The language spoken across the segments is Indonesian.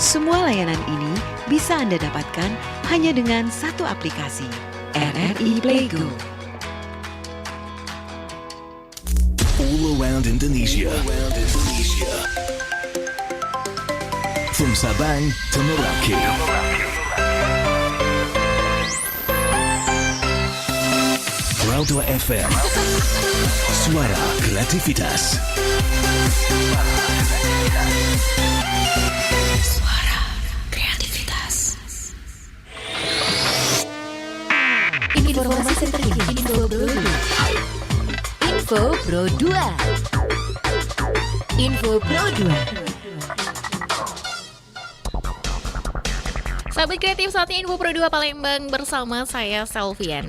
Semua layanan ini bisa Anda dapatkan hanya dengan satu aplikasi, RRI Playgo. All around Indonesia. From Sabang to Merauke. Proudwa FM. Suara kreativitas. Suara kreativitas. Informasi terkini Info Pro 2. Info Pro 2. Info Pro 2. Sahabat kreatif, saatnya Info Pro 2 Palembang bersama saya Selvian.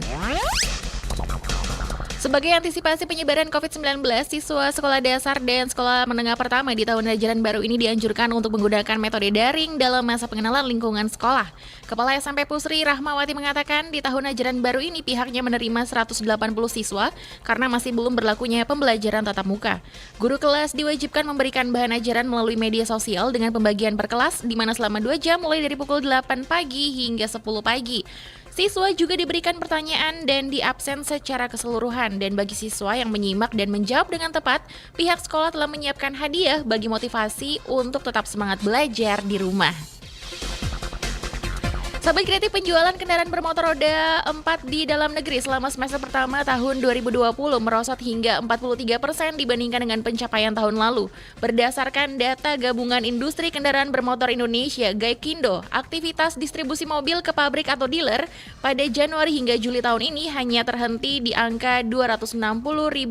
Sebagai antisipasi penyebaran COVID-19, siswa sekolah dasar dan sekolah menengah pertama di tahun ajaran baru ini dianjurkan untuk menggunakan metode daring dalam masa pengenalan lingkungan sekolah. Kepala SMP Pusri Rahmawati mengatakan di tahun ajaran baru ini pihaknya menerima 180 siswa karena masih belum berlakunya pembelajaran tatap muka. Guru kelas diwajibkan memberikan bahan ajaran melalui media sosial dengan pembagian per kelas di mana selama 2 jam mulai dari pukul 8 pagi hingga 10 pagi. Siswa juga diberikan pertanyaan dan diabsen secara keseluruhan. Dan bagi siswa yang menyimak dan menjawab dengan tepat, pihak sekolah telah menyiapkan hadiah bagi motivasi untuk tetap semangat belajar di rumah. Sahabat kreatif, penjualan kendaraan bermotor roda 4 di dalam negeri selama semester pertama tahun 2020 merosot hingga 43% dibandingkan dengan pencapaian tahun lalu. Berdasarkan data Gabungan Industri Kendaraan Bermotor Indonesia, Gaikindo, aktivitas distribusi mobil ke pabrik atau dealer pada Januari hingga Juli tahun ini hanya terhenti di angka 260.000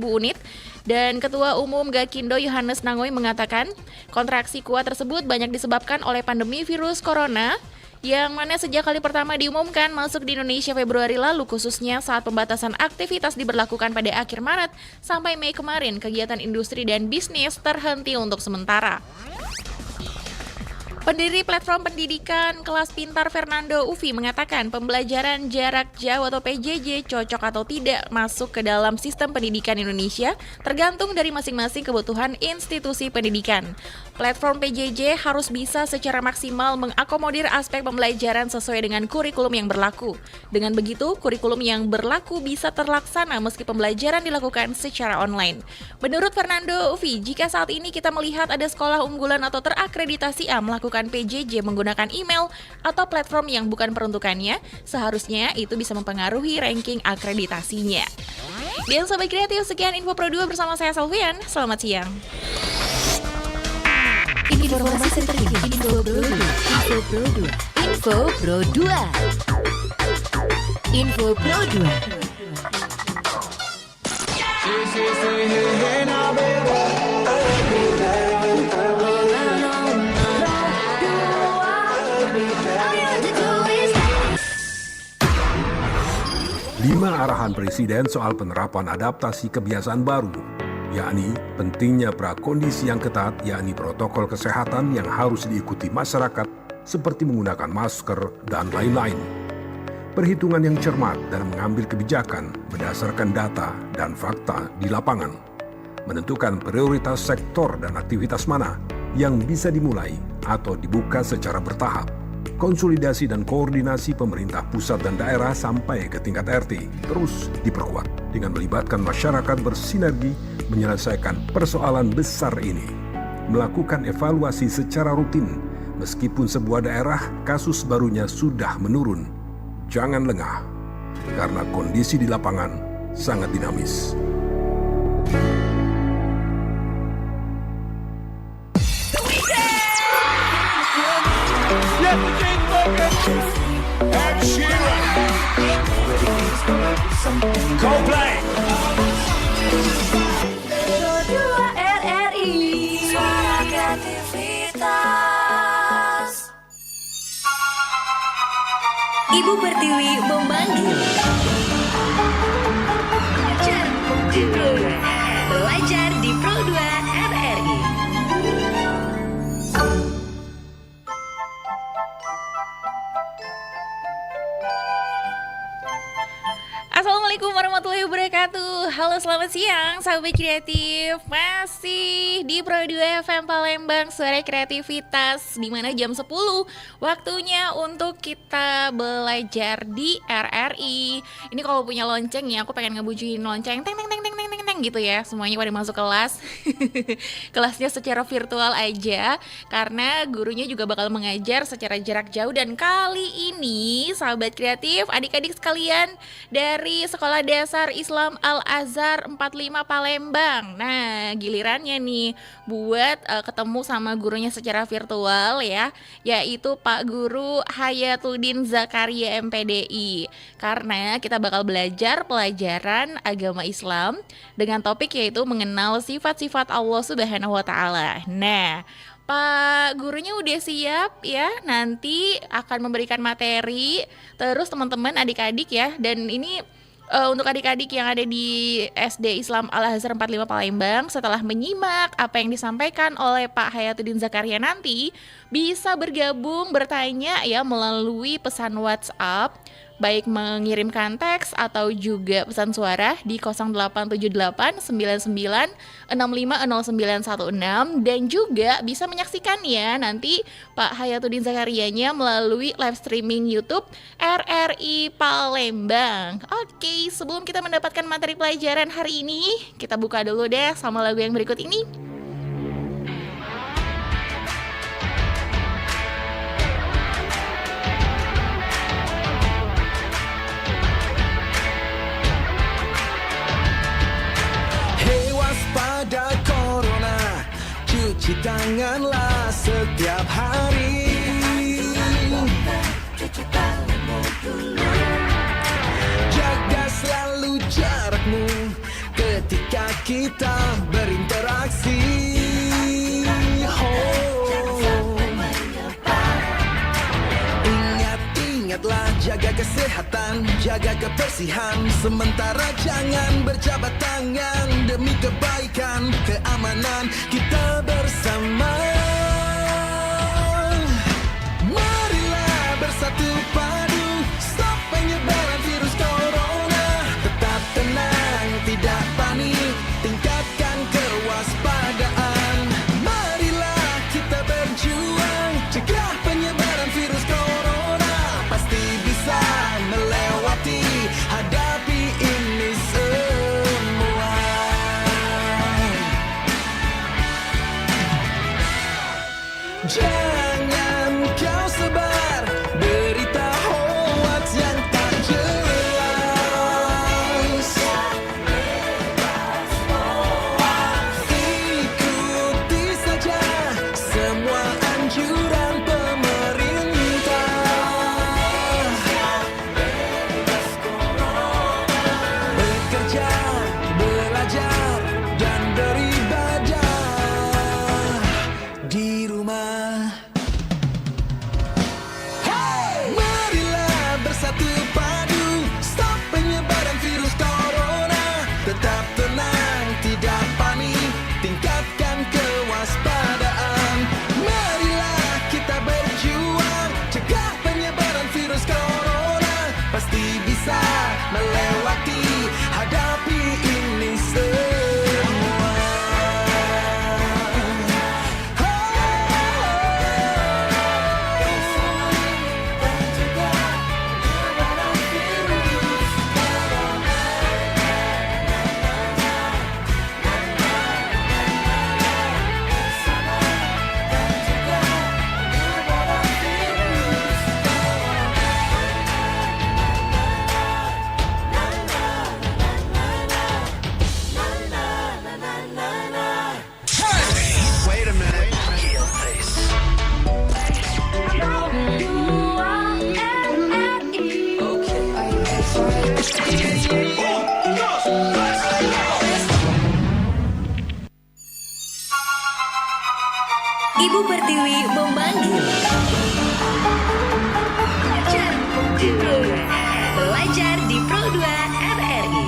unit. Dan Ketua Umum Gaikindo Yohanes Nangoy mengatakan, kontraksi kuat tersebut banyak disebabkan oleh pandemi virus corona, yang mana sejak kali pertama diumumkan masuk di Indonesia Februari lalu, khususnya saat pembatasan aktivitas diberlakukan pada akhir Maret sampai Mei kemarin, kegiatan industri dan bisnis terhenti untuk sementara. Pendiri platform pendidikan kelas pintar Fernando Ufi mengatakan pembelajaran jarak jauh atau PJJ cocok atau tidak masuk ke dalam sistem pendidikan Indonesia tergantung dari masing-masing kebutuhan institusi pendidikan. Platform PJJ harus bisa secara maksimal mengakomodir aspek pembelajaran sesuai dengan kurikulum yang berlaku. Dengan begitu, kurikulum yang berlaku bisa terlaksana meski pembelajaran dilakukan secara online. Menurut Fernando Ufi, jika saat ini kita melihat ada sekolah unggulan atau terakreditasi A melakukan PJJ menggunakan email atau platform yang bukan peruntukannya, seharusnya itu bisa mempengaruhi ranking akreditasinya. Dan Sobat Kreatif, sekian Info Pro 2 bersama saya Selvian. Selamat siang. Informasi terkini Info Pro 2. Info Pro 2. Info Pro 2. Info Pro 2. Lima arahan Presiden soal penerapan adaptasi kebiasaan baru, yakni pentingnya prakondisi yang ketat, yakni protokol kesehatan yang harus diikuti masyarakat seperti menggunakan masker dan lain-lain. Perhitungan yang cermat dalam mengambil kebijakan berdasarkan data dan fakta di lapangan. Menentukan prioritas sektor dan aktivitas mana yang bisa dimulai atau dibuka secara bertahap. Konsolidasi dan koordinasi pemerintah pusat dan daerah sampai ke tingkat RT terus diperkuat dengan melibatkan masyarakat bersinergi menyelesaikan persoalan besar ini. Melakukan evaluasi secara rutin meskipun sebuah daerah kasus barunya sudah menurun. Jangan lengah, karena kondisi di lapangan sangat dinamis. Coldplay. RRI Suara Kreativitas. Ibu Pertiwi memanggil. Belajar di Pro 2 RRI. Assalamualaikum warahmatullahi wabarakatuh. Halo Halo, selamat siang sahabat kreatif. Masih di Pro 2 FM Palembang, suara kreativitas, di mana jam 10 waktunya untuk kita belajar di RRI. Ini kalau punya lonceng ya, aku pengen ngebunyiin lonceng teng teng teng teng teng teng teng gitu ya. Semuanya pada masuk kelas. Kelasnya secara virtual aja, karena gurunya juga bakal mengajar secara jarak jauh. Dan kali ini sahabat kreatif, adik-adik sekalian dari Sekolah Dasar Islam Al-Azhar 45 Palembang. Nah, gilirannya nih buat ketemu sama gurunya secara virtual ya, yaitu Pak Guru Hayatuddin Zakaria MPDI. Karena kita bakal belajar pelajaran agama Islam dengan topik yaitu mengenal sifat-sifat Allah Subhanahu wa taala. Nah, Pak gurunya udah siap ya, nanti akan memberikan materi. Terus teman-teman adik-adik ya, dan ini untuk adik-adik yang ada di SD Islam Al-Azhar 45 Palembang, setelah menyimak apa yang disampaikan oleh Pak Hayatuddin Zakaria nanti, bisa bergabung bertanya ya melalui pesan WhatsApp, baik mengirimkan teks atau juga pesan suara di 0878 99 65 0916, dan juga bisa menyaksikan ya nanti Pak Hayatuddin Zakarianya melalui live streaming YouTube RRI Palembang. Oke, sebelum kita mendapatkan materi pelajaran hari ini, kita buka dulu deh sama lagu yang berikut ini. Pada corona, cuci tanganlah setiap hari. Jaga selalu jarakmu ketika kita berinteraksi. Ingatlah jaga kesehatan, jaga kebersihan. Sementara jangan berjabat tangan, demi kebaikan, keamanan kita bersama. Marilah bersatu padu, stop penyebaran virus corona. Tetap tenang, tidak panik, tingkatkan kewaspadaan. Marilah kita berjuang, cegah penyebaran virus corona. Pasti bisa melewati, hadapi ini semua. Jangan kau sebar berita hoax yang tak jelas. Ikuti saja semua anjuran pemerintah. Bekerja, belajar, dan beribadah di rumah. Marilah bersatu padu, stop penyebaran virus corona. Tetap tenang, tidak panik, tingkatkan kewaspadaan. Marilah kita berjuang, cegah penyebaran virus corona. Pasti bisa melewati, hadapi ini semua. Ibu Pertiwi memanggil. Belajar di Pro 2 RRI.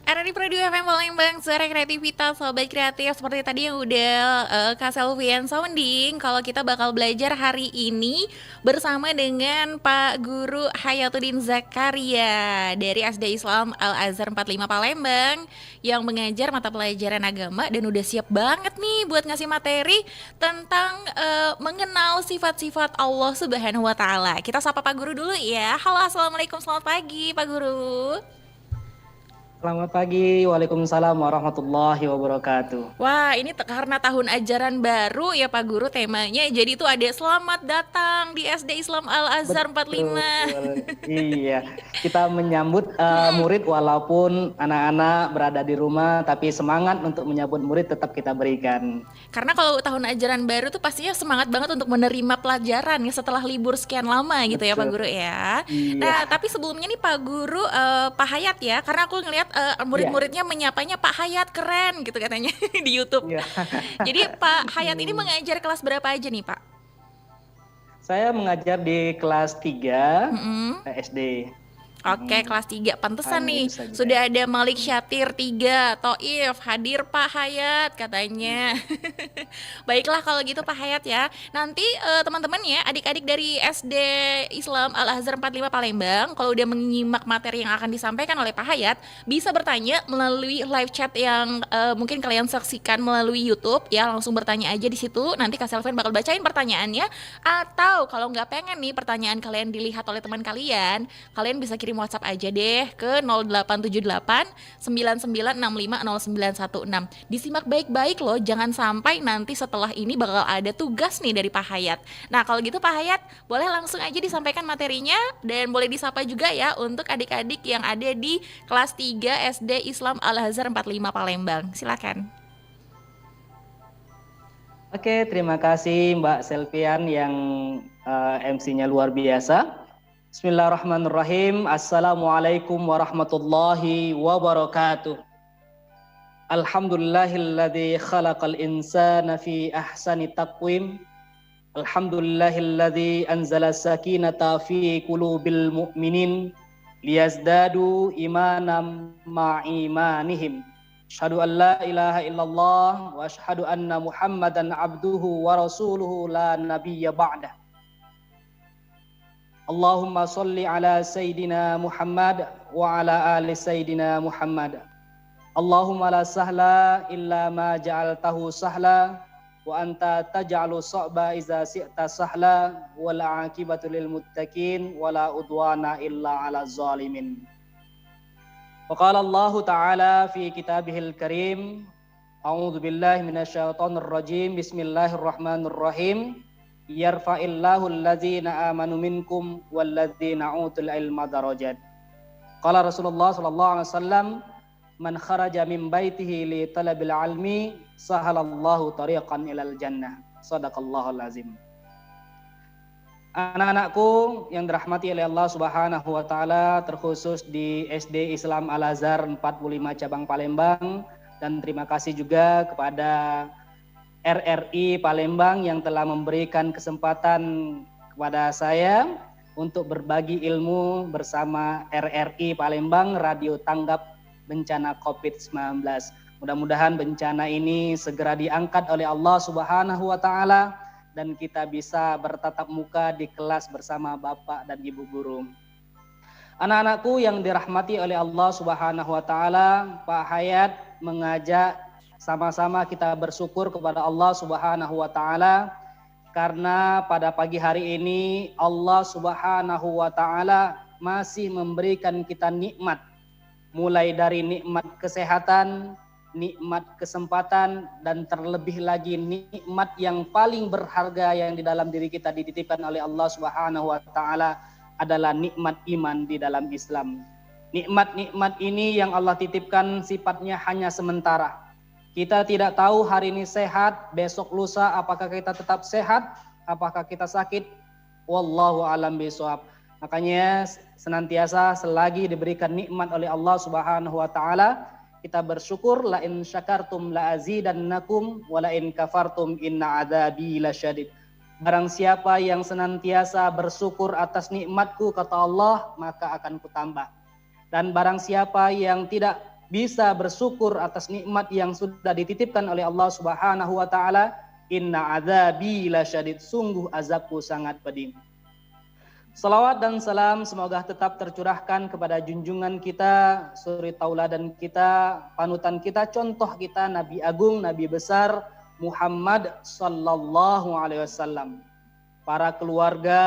RRI 107,2 FM Palembang, suara kreativitas Sobat Kreatif. Seperti tadi yang udah Kak Selvian sounding, kalau kita bakal belajar hari ini bersama dengan Pak Guru Hayatuddin Zakaria dari SD Islam Al-Azhar 45 Palembang yang mengajar mata pelajaran agama dan udah siap banget nih buat ngasih materi tentang mengenal sifat-sifat Allah Subhanahu wa Ta'ala. Kita sapa Pak Guru dulu ya. Halo, assalamualaikum, selamat pagi Pak Guru. Selamat pagi, waalaikumsalam warahmatullahi wabarakatuh. Wah, ini karena tahun ajaran baru ya Pak Guru temanya. Jadi itu ada selamat datang di SD Islam Al-Azhar 45. Iya, kita menyambut murid walaupun anak-anak berada di rumah, tapi semangat untuk menyambut murid tetap kita berikan. Karena kalau tahun ajaran baru tuh pastinya semangat banget untuk menerima pelajaran ya setelah libur sekian lama gitu ya Pak Guru ya. Iya. Nah, tapi sebelumnya nih Pak Guru, Pak Hayat ya, karena aku ngelihat murid-muridnya menyapanya Pak Hayat, keren gitu katanya di YouTube. Iya. Jadi Pak Hayat ini mengajar kelas berapa aja nih Pak? Saya mengajar di kelas 3 SD. Oke, kelas 3. Pantesan nih, Bisa juga. sudah ada Malik Syatir 3, Toif, hadir Pak Hayat katanya. Baiklah kalau gitu Pak Hayat ya. Nanti teman-teman ya, adik-adik dari SD Islam Al-Azhar 45 Palembang, kalau udah menyimak materi yang akan disampaikan oleh Pak Hayat, bisa bertanya melalui live chat yang mungkin kalian saksikan melalui YouTube ya, langsung bertanya aja di situ. Nanti Kak Selvian bakal bacain pertanyaannya. Atau kalau nggak pengen nih pertanyaan kalian dilihat oleh teman kalian bisa kirim WhatsApp aja deh ke 0878 9965 0916. Disimak baik-baik loh, jangan sampai nanti setelah ini bakal ada tugas nih dari Pak Hayat. Nah kalau gitu Pak Hayat, boleh langsung aja disampaikan materinya dan boleh disapa juga ya untuk adik-adik yang ada di kelas 3 SD Islam Al-Azhar 45 Palembang. Silakan. Oke, terima kasih Mbak Selvian yang MC-nya luar biasa. Bismillahirrahmanirrahim. Assalamualaikum warahmatullahi wabarakatuh. Alhamdulillahilladzi khalaqal insana fi ahsani taqwim. Alhamdulillahilladzi anzala sakinata fi qulubil mu'minin liyazdadu imanan ma'imanihim. Asyhadu an la ilaha illallah wa asyhadu anna Muhammadan abduhu wa rasuluhu la nabiyya ba'dah. Allahumma salli ala Sayyidina Muhammad wa ala ali Sayyidina Muhammad. Allahumma la sahla illa ma ja'altahu sahla wa anta taj'alu sa'ba iza syi'ta sahla wal 'aqibatu lil muttaqin wa la udwana illa 'ala zalimin. Wa qala Allah ta'ala fi kitabihil karim, a'udzu billahi minasyaitonir rajim, bismillahirrahmanirrahim. Yarfa'illahu alladzina amanu minkum walladzina utul ilma darajat. Qala Rasulullah sallallahu alaihi wasallam, man kharaja min baitihi li talabil ilmi sahalallahu tariqan ilal jannah. Shadaqallahul azim. Anak-anakku yang dirahmati oleh Allah Subhanahu wa taala, terkhusus di SD Islam Al-Azhar 45 cabang Palembang, dan terima kasih juga kepada RRI Palembang yang telah memberikan kesempatan kepada saya untuk berbagi ilmu bersama RRI Palembang, Radio Tanggap Bencana COVID-19. Mudah-mudahan bencana ini segera diangkat oleh Allah Subhanahu wa taala dan kita bisa bertatap muka di kelas bersama Bapak dan Ibu guru. Anak-anakku yang dirahmati oleh Allah Subhanahu wa taala, Pak Hayat mengajak sama-sama kita bersyukur kepada Allah Subhanahu wa taala karena pada pagi hari ini Allah Subhanahu wa taala masih memberikan kita nikmat, mulai dari nikmat kesehatan, nikmat kesempatan, dan terlebih lagi nikmat yang paling berharga yang di dalam diri kita dititipkan oleh Allah Subhanahu wa taala adalah nikmat iman di dalam Islam. Nikmat-nikmat ini yang Allah titipkan sifatnya hanya sementara. Kita tidak tahu hari ini sehat, besok lusa apakah kita tetap sehat, apakah kita sakit. Wallahu a'lam bishawab. Makanya senantiasa selagi diberikan nikmat oleh Allah Subhanahu wa taala, kita bersyukur, la in syakartum la azidannakum wa la in kafartum inna adzabi lasyadid. Barang siapa yang senantiasa bersyukur atas nikmatku, kata Allah, maka akan kutambah. Dan barang siapa yang tidak bisa bersyukur atas nikmat yang sudah dititipkan oleh Allah Subhanahu wa taala. Inna adzabi lasyadid, sungguh azabku sangat pedih. Salawat dan salam semoga tetap tercurahkan kepada junjungan kita, suri tauladan kita, panutan kita, contoh kita, Nabi Agung, Nabi besar Muhammad sallallahu alaihi wasallam. Para keluarga,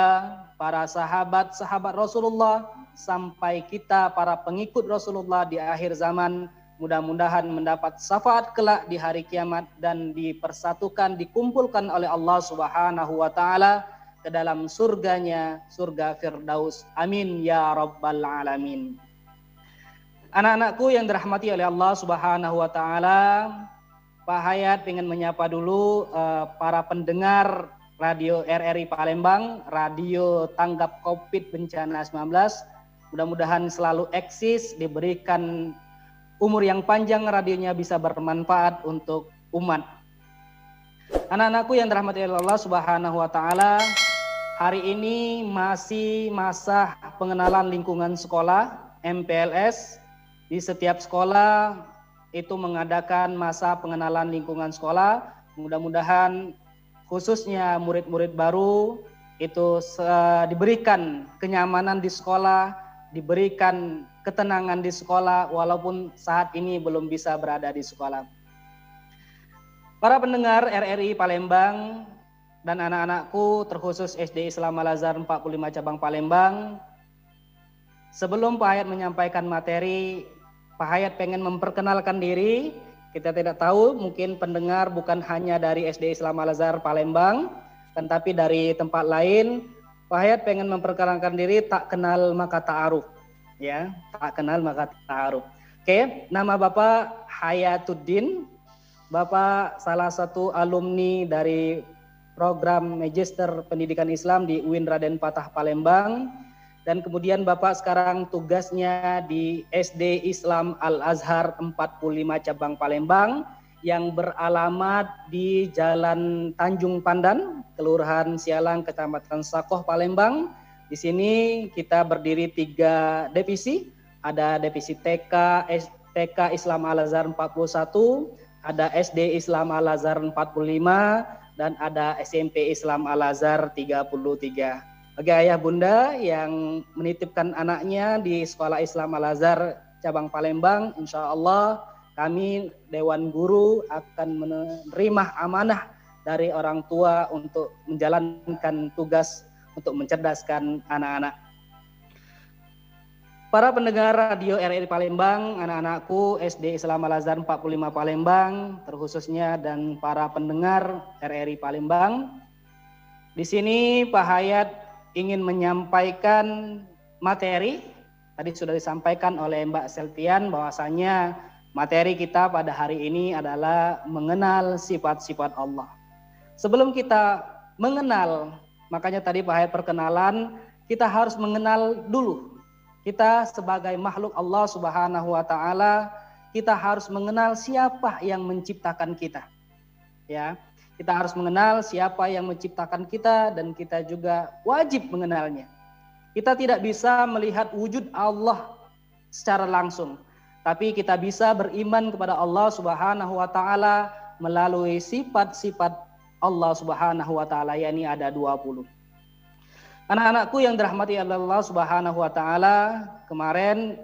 para sahabat Rasulullah, sampai kita para pengikut Rasulullah di akhir zaman, mudah-mudahan mendapat syafaat kelak di hari kiamat dan dipersatukan, dikumpulkan oleh Allah Subhanahu wa taala ke dalam surganya, surga Firdaus. Amin ya rabbal alamin. Anak-anakku yang dirahmati oleh Allah Subhanahu wa taala, Pak Hayat ingin menyapa dulu para pendengar Radio RRI Palembang, radio tanggap Covid bencana 19. Mudah-mudahan selalu eksis, diberikan umur yang panjang, radionya bisa bermanfaat untuk umat. Anak-anakku yang dirahmati Allah Subhanahu wa taala, hari ini masih masa pengenalan lingkungan sekolah MPLS. Di setiap sekolah itu mengadakan masa pengenalan lingkungan sekolah. Mudah-mudahan khususnya murid-murid baru itu diberikan kenyamanan di sekolah, diberikan ketenangan di sekolah walaupun saat ini belum bisa berada di sekolah. Para pendengar RRI Palembang dan anak-anakku terkhusus SD Islam Al-Azhar 45 cabang Palembang, sebelum Pak Hayat menyampaikan materi, Pak Hayat pengen memperkenalkan diri. Kita tidak tahu, mungkin pendengar bukan hanya dari SD Islam Al-Azhar Palembang, tetapi dari tempat lain. Pak Hayat pengen memperkenalkan diri, tak kenal maka ta'aruf. Ya, tak kenal maka ta'aruf. Oke, nama Bapak Hayatuddin. Bapak salah satu alumni dari program Magister Pendidikan Islam di UIN Raden Patah Palembang. Dan kemudian Bapak sekarang tugasnya di SD Islam Al-Azhar 45 cabang Palembang yang beralamat di Jalan Tanjung Pandan, Kelurahan Sialang, Kecamatan Sakoh, Palembang. Di sini kita berdiri 3 divisi, ada divisi TK Islam Al-Azhar 41, ada SD Islam Al-Azhar 45, dan ada SMP Islam Al-Azhar 33. Bagi ayah bunda yang menitipkan anaknya di Sekolah Islam Al-Azhar cabang Palembang, insya Allah kami Dewan Guru akan menerima amanah dari orang tua untuk menjalankan tugas untuk mencerdaskan anak-anak. Para pendengar radio RRI Palembang, anak-anakku SD Islam Al-Azhar 45 Palembang terkhususnya, dan para pendengar RRI Palembang, di sini Pak Hayat ingin menyampaikan materi. Tadi sudah disampaikan oleh Mbak Selvian bahwasanya materi kita pada hari ini adalah mengenal sifat-sifat Allah. Sebelum kita mengenal, makanya tadi Pak Hayat perkenalan, kita harus mengenal dulu. Kita sebagai makhluk Allah Subhanahu wa taala, kita harus mengenal siapa yang menciptakan kita. Ya. Kita harus mengenal siapa yang menciptakan kita dan kita juga wajib mengenalnya. Kita tidak bisa melihat wujud Allah secara langsung, tapi kita bisa beriman kepada Allah Subhanahu wa taala melalui sifat-sifat Allah Subhanahu wa taala, yakni ada 20. Anak-anakku yang dirahmati Allah Subhanahu wa taala, kemarin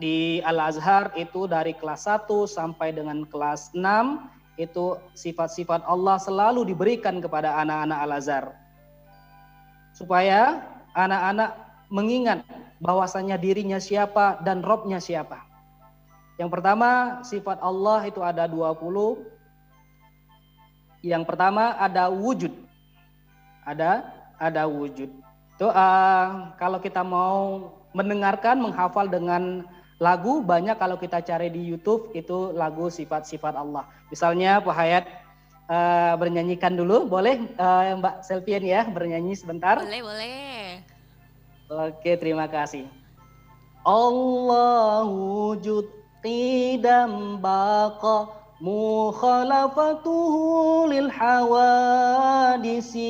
di Al-Azhar itu dari kelas 1 sampai dengan kelas 6 itu sifat-sifat Allah selalu diberikan kepada anak-anak Al-Azhar. Supaya anak-anak mengingat bahwasanya dirinya siapa dan Robnya siapa. Yang pertama, sifat Allah itu ada 20. Yang pertama ada wujud. Ada wujud. Itu kalau kita mau mendengarkan, menghafal dengan lagu, banyak kalau kita cari di YouTube itu lagu sifat-sifat Allah. Misalnya Pak Hayat bernyanyikan dulu, boleh Mbak Selvian ya bernyanyi sebentar? Boleh. Oke, terima kasih. Allah wujud qidam baqa mukhalafatuhu lil hawadisi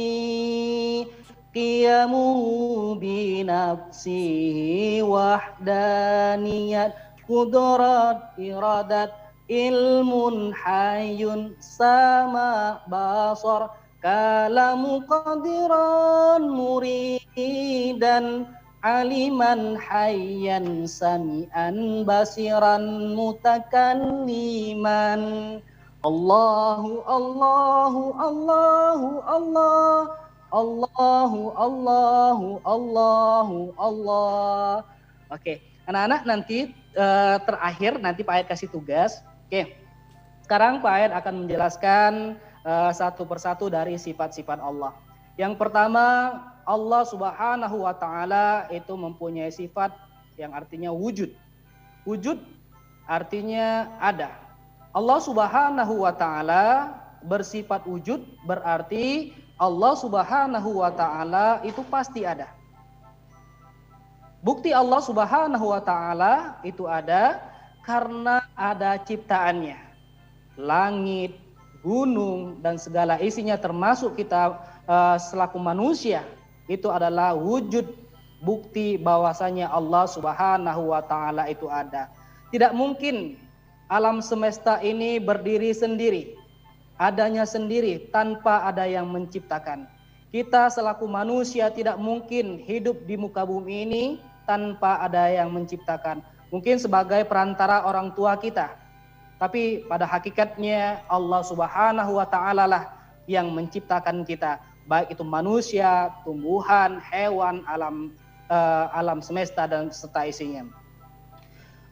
qiyamu bi nafsihi wahdaniyat qudrat, iradat, ilmun, hayyun, sama, basar, kalamu, qadiran, muridan, aliman, hayyan, sami'an, basiran, mutakalliman. Allahu Allahu Allahu Allah, Allahu Allahu Allahu Allah. Oke, anak-anak nanti terakhir nanti Pak Ayat kasih tugas. Oke, sekarang Pak Ayat akan menjelaskan satu persatu dari sifat-sifat Allah. Yang pertama, Allah Subhanahu wa Ta'ala itu mempunyai sifat yang artinya wujud. Wujud artinya ada. Allah Subhanahu wa Ta'ala bersifat wujud berarti Allah Subhanahu wa Ta'ala itu pasti ada. Bukti Allah Subhanahu wa Ta'ala itu ada karena ada ciptaannya. Langit, gunung, dan segala isinya termasuk kita selaku manusia itu adalah wujud bukti bahwasanya Allah Subhanahu wa Ta'ala itu ada. Tidak mungkin alam semesta ini berdiri sendiri, adanya sendiri tanpa ada yang menciptakan. Kita selaku manusia tidak mungkin hidup di muka bumi ini tanpa ada yang menciptakan. Mungkin sebagai perantara orang tua kita, tapi pada hakikatnya Allah Subhanahu wa Ta'ala lah yang menciptakan kita, baik itu manusia, tumbuhan, hewan, alam semesta dan serta isinya.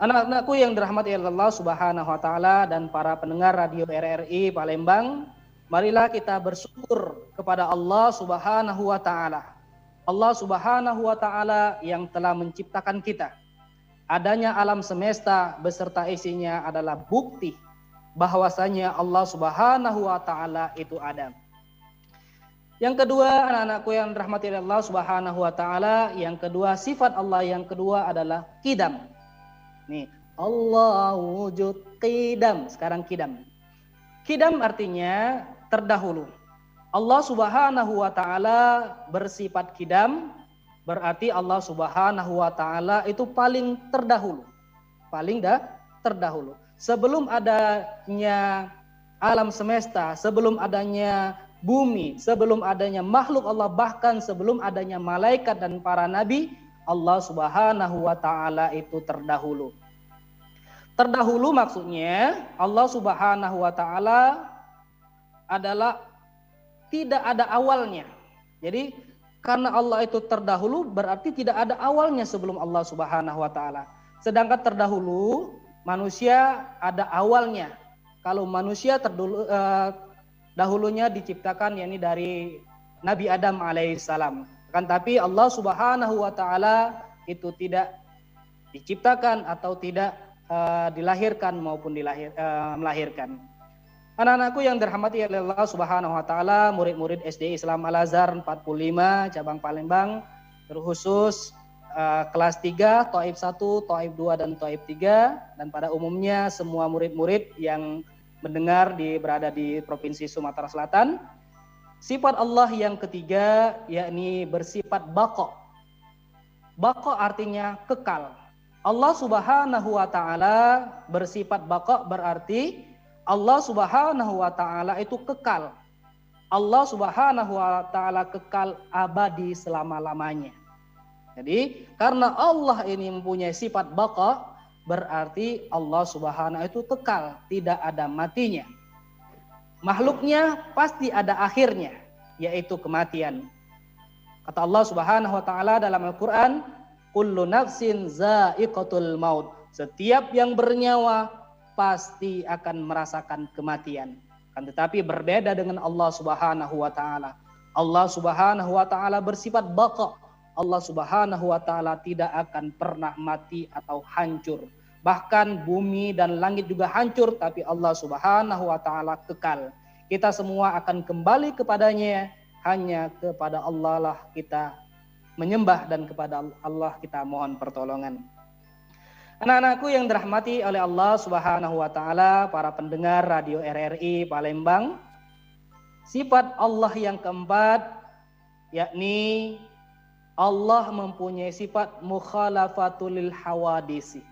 Anak-anakku yang dirahmati Allah Subhanahu wa Ta'ala dan para pendengar radio RRI Palembang, marilah kita bersyukur kepada Allah Subhanahu wa Ta'ala. Allah Subhanahu wa Ta'ala yang telah menciptakan kita. Adanya alam semesta beserta isinya adalah bukti bahwasanya Allah Subhanahu wa Ta'ala itu ada. Yang kedua, anak-anakku yang dirahmati Allah Subhanahu wa Ta'ala, yang kedua sifat Allah yang kedua adalah qidam. Nih, Allah wujud qidam. Sekarang qidam. Qidam artinya terdahulu. Allah Subhanahu wa Ta'ala bersifat qidam, berarti Allah Subhanahu wa Ta'ala itu paling terdahulu. Paling terdahulu. Sebelum adanya alam semesta, sebelum adanya bumi, sebelum adanya makhluk Allah, bahkan sebelum adanya malaikat dan para nabi, Allah Subhanahu wa Ta'ala itu terdahulu. Terdahulu maksudnya Allah Subhanahu wa Ta'ala adalah tidak ada awalnya. Jadi karena Allah itu terdahulu berarti tidak ada awalnya sebelum Allah Subhanahu wa Ta'ala. Sedangkan terdahulu manusia ada awalnya. Kalau manusia dahulunya diciptakan yakni dari Nabi Adam alaihissalam. Kan tapi Allah Subhanahu wa Ta'ala itu tidak diciptakan atau tidak dilahirkan maupun melahirkan. Anak-anakku yang dirahmati Allah Subhanahu wa Ta'ala, murid-murid SD Islam Al-Azhar 45 cabang Palembang, terkhusus kelas 3, Thaif 1, Thaif 2 dan Thaif 3, dan pada umumnya semua murid-murid yang mendengar berada di Provinsi Sumatera Selatan. Sifat Allah yang ketiga yakni bersifat baqa. Baqa artinya kekal. Allah Subhanahu wa Ta'ala bersifat baqa berarti Allah Subhanahu wa Ta'ala itu kekal. Allah Subhanahu wa Ta'ala kekal abadi selama-lamanya. Jadi karena Allah ini mempunyai sifat baqa berarti Allah Subhanahu itu kekal, tidak ada matinya. Makhluknya pasti ada akhirnya, yaitu kematian. Kata Allah Subhanahu wa Ta'ala dalam Al-Quran, kullu nafsin za'iqatul maut. Setiap yang bernyawa pasti akan merasakan kematian. Kan tetapi berbeda dengan Allah Subhanahu wa Ta'ala. Allah Subhanahu wa Ta'ala bersifat baqa. Allah Subhanahu wa Ta'ala tidak akan pernah mati atau hancur. Bahkan bumi dan langit juga hancur, tapi Allah Subhanahu wa Ta'ala kekal. Kita semua akan kembali kepadanya, hanya kepada Allah lah kita menyembah dan kepada Allah kita mohon pertolongan. Anak-anakku yang dirahmati oleh Allah Subhanahu wa Ta'ala, para pendengar radio RRI Palembang, sifat Allah yang keempat yakni Allah mempunyai sifat mukhalafatul hawadisi.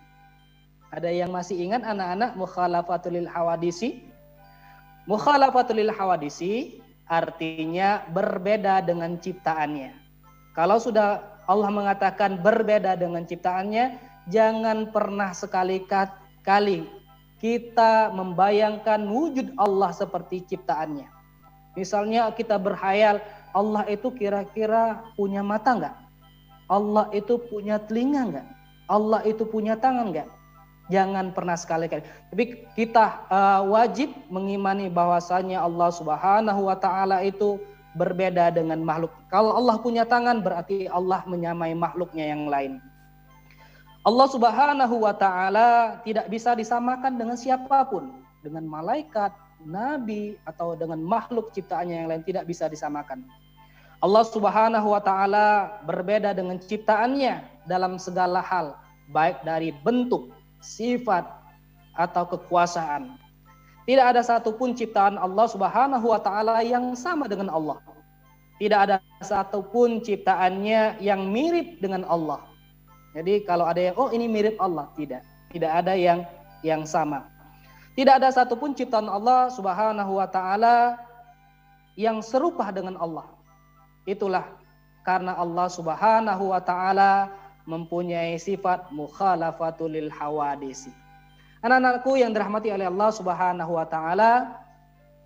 Ada yang masih ingat anak-anak mukhalafatul lil hawadisi? Mukhalafatul lil hawadisi artinya berbeda dengan ciptaannya. Kalau sudah Allah mengatakan berbeda dengan ciptaannya, jangan pernah sekali-kali kita membayangkan wujud Allah seperti ciptaannya. Misalnya kita berhayal Allah itu kira-kira punya mata enggak? Allah itu punya telinga enggak? Allah itu punya tangan enggak? Jangan pernah sekali-kali. Tapi kita wajib mengimani bahwasanya Allah Subhanahu wa taala itu berbeda dengan makhluk. Kalau Allah punya tangan berarti Allah menyamai makhluknya yang lain. Allah Subhanahu wa taala tidak bisa disamakan dengan siapapun, dengan malaikat, nabi atau dengan makhluk ciptaannya yang lain, tidak bisa disamakan. Allah Subhanahu wa taala berbeda dengan ciptaannya dalam segala hal, baik dari bentuk, sifat atau kekuasaan. Tidak ada satupun ciptaan Allah Subhanahu wa taala yang sama dengan Allah. Tidak ada satupun ciptaannya yang mirip dengan Allah. Jadi kalau ada yang ini mirip Allah, tidak ada yang sama. Tidak ada satupun ciptaan Allah Subhanahu wa taala yang serupa dengan Allah. Itulah karena Allah Subhanahu wa taala mempunyai sifat mukhalafatul lil hawadisi. Anak-anakku yang dirahmati oleh Allah Subhanahu wa taala